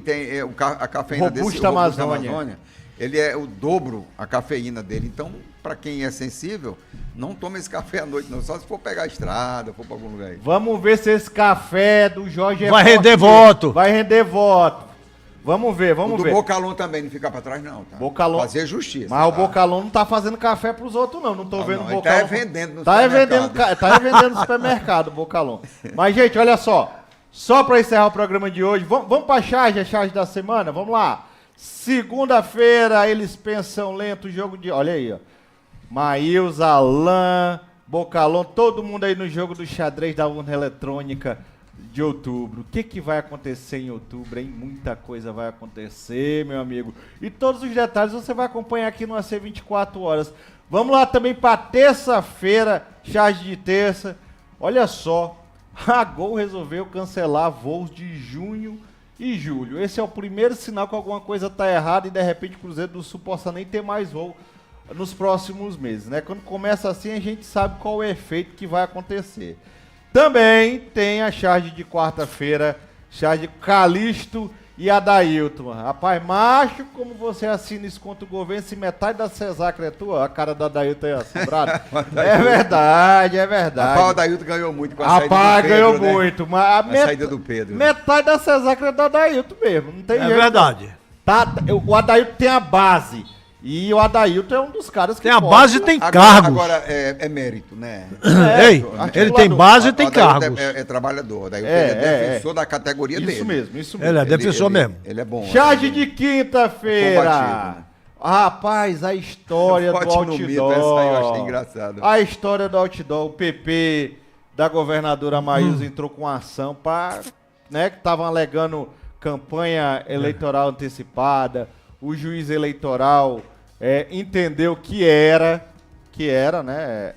B: a cafeína
A: Robusta
B: desse
A: Amazônia.
B: Ele é o dobro a cafeína dele. Então, para quem é sensível, não tome esse café à noite, não. Só se for pegar a estrada, for para algum lugar aí.
A: Vamos ver se esse café do Jorge
C: Vai
A: forte
C: render
A: mesmo.
C: voto.
A: Vai render voto. Vamos ver,
B: O
A: vamos
B: do
A: ver.
B: Bocalon também não fica para trás, não. Tá?
A: Bocalon-
B: Fazer justiça.
A: Mas o
B: tá?
A: Bocalon não tá fazendo café pros outros, não. Não tô
B: Não,
A: vendo
B: não,
A: o
B: ele
A: Bocalon.
B: tá revendendo no
A: tá revendendo,
B: supermercado.
A: tá revendendo no supermercado, o Bocalon. Mas, gente, olha só. Só pra encerrar o programa de hoje, vamos pra charge, a charge da semana? Vamos lá. Segunda-feira, eles pensam lento, jogo de... Olha aí, ó. Maíls, Alain, Bocalon, todo mundo aí no jogo do xadrez da urna eletrônica de outubro. O que vai acontecer em outubro, hein? Muita coisa vai acontecer, meu amigo. E todos os detalhes você vai acompanhar aqui no AC 24 horas. Vamos lá também para terça-feira, charge de terça. Olha só, a Gol resolveu cancelar voos de junho e julho. Esse é o primeiro sinal que alguma coisa está errada e de repente o Cruzeiro do Sul possa nem ter mais voo nos próximos meses, né? Quando começa assim, a gente sabe qual é o efeito que vai acontecer. Também tem a charge de quarta-feira, charge de Calixto e Adailton. Rapaz, macho, como você assina isso contra o governo, se metade da Cesacra é tua, a cara da Adailton aí assombrada. É verdade, é verdade.
B: Rapaz, o Adailton ganhou muito com a saída do
A: Rapaz,
B: Pedro,
A: ganhou
B: né?
A: muito, mas
B: A saída do Pedro.
A: metade da Cesacra é da Adailton mesmo, não tem
C: É
A: jeito.
C: verdade.
A: Tá, o Adailton tem a base. E o Adailton é um dos caras que
C: Tem a
A: pode-
C: base e tem
B: Agora,
C: cargos.
B: agora é mérito, né?
C: Ei, ele tem base e tem
B: O Adailton
C: cargos.
B: É trabalhador. O Adailton
A: É,
B: ele é defensor da categoria
A: Isso
B: dele.
A: mesmo, isso mesmo.
C: Ele é defensor mesmo.
B: Ele é bom.
A: Charge
B: né?
A: de quinta-feira.
B: Combativo, né?
A: Rapaz, a história do
B: Forte no mito, essa
A: outdoor.
B: aí eu achei engraçado.
A: A história do outdoor. O PP da governadora Maísa entrou com ação para, né, que estavam alegando campanha eleitoral antecipada. O juiz eleitoral entendeu que era, né,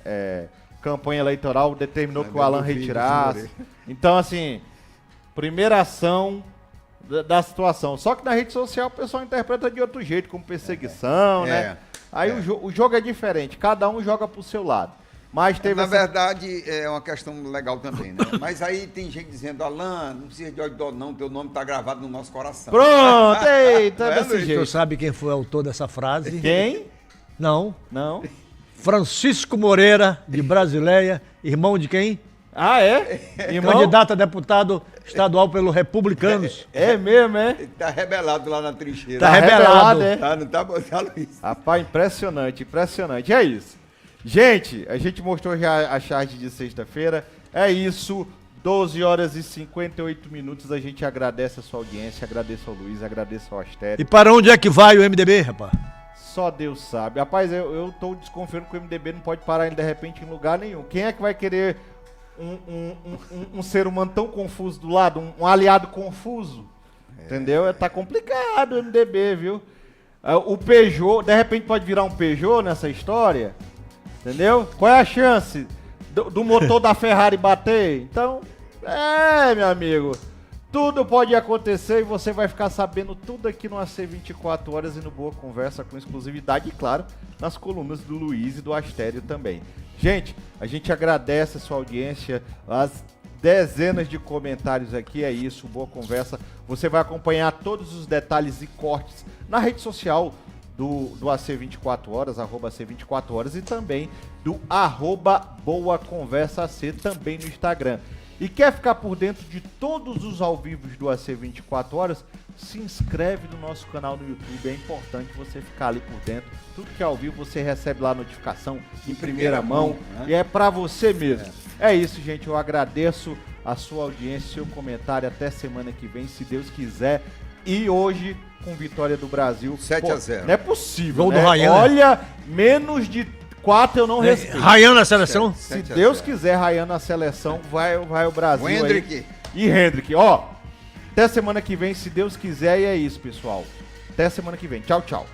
A: campanha eleitoral, determinou que o Alan retirasse. Então, assim, primeira ação da situação. Só que na rede social o pessoal interpreta de outro jeito, como perseguição, né? Aí o jogo é diferente, cada um joga pro seu lado. Mas teve
B: Na
A: essa...
B: verdade, é uma questão legal também, né? Mas aí tem gente dizendo, Alan, não precisa de outdoor não, teu nome tá gravado no nosso coração.
A: Pronto, eita,
B: Não é,
A: desse
B: Luiz?
C: Tu
A: jeito.
C: sabe quem foi o autor dessa frase?
A: Quem?
C: Não.
A: Não.
C: Francisco Moreira, de Brasileia, irmão de quem?
A: Ah, é? Irmão?
C: Candidato a deputado estadual pelos Republicanos.
A: É mesmo, é?
B: Ele tá rebelado lá na trincheira.
C: Tá rebelado.
A: é?
B: Tá, não tá, Luiz?
A: Rapaz, impressionante, impressionante. É isso. Gente, a gente mostrou já a charge de sexta-feira. É isso. 12 horas e 58 minutos. A gente agradece a sua audiência, agradeço ao Luiz, agradeço ao Astério.
C: E para onde é que vai o MDB, rapaz?
A: Só Deus sabe. Rapaz, eu tô desconfiando que o MDB não pode parar ele de repente em lugar nenhum. Quem é que vai querer um ser humano tão confuso do lado? Um aliado confuso? Entendeu? Tá complicado o MDB, viu? O Peugeot, de repente pode virar um Peugeot nessa história? Entendeu? Qual é a chance do motor da Ferrari bater? Então, meu amigo, tudo pode acontecer e você vai ficar sabendo tudo aqui no AC 24 Horas e no Boa Conversa com exclusividade e, claro, nas colunas do Luiz e do Astério também. Gente, a gente agradece a sua audiência, as dezenas de comentários aqui, é isso, Boa Conversa. Você vai acompanhar todos os detalhes e cortes na rede social do AC 24 Horas, @AC 24 Horas e também do @Boa Conversa AC também no Instagram. E quer ficar por dentro de todos os ao vivos do AC 24 Horas? Se inscreve no nosso canal no YouTube, é importante você ficar ali por dentro. Tudo que é ao vivo você recebe lá a notificação em primeira mão,
B: né?
A: E é pra você mesmo. É isso, gente, eu agradeço a sua audiência, seu comentário, até semana que vem, se Deus quiser. E hoje, com vitória do Brasil.
B: 7-0.
A: Não é possível,
C: Gol
A: né?
C: do Ryan.
A: Olha, menos de 4 eu não respeito.
C: Ryan na seleção?
A: Se
B: 7-0.
A: Deus quiser, Ryan na seleção, vai o Brasil
B: O Hendrick.
A: aí. E Hendrick, ó. Até semana que vem, se Deus quiser, e é isso, pessoal. Até semana que vem. Tchau, tchau.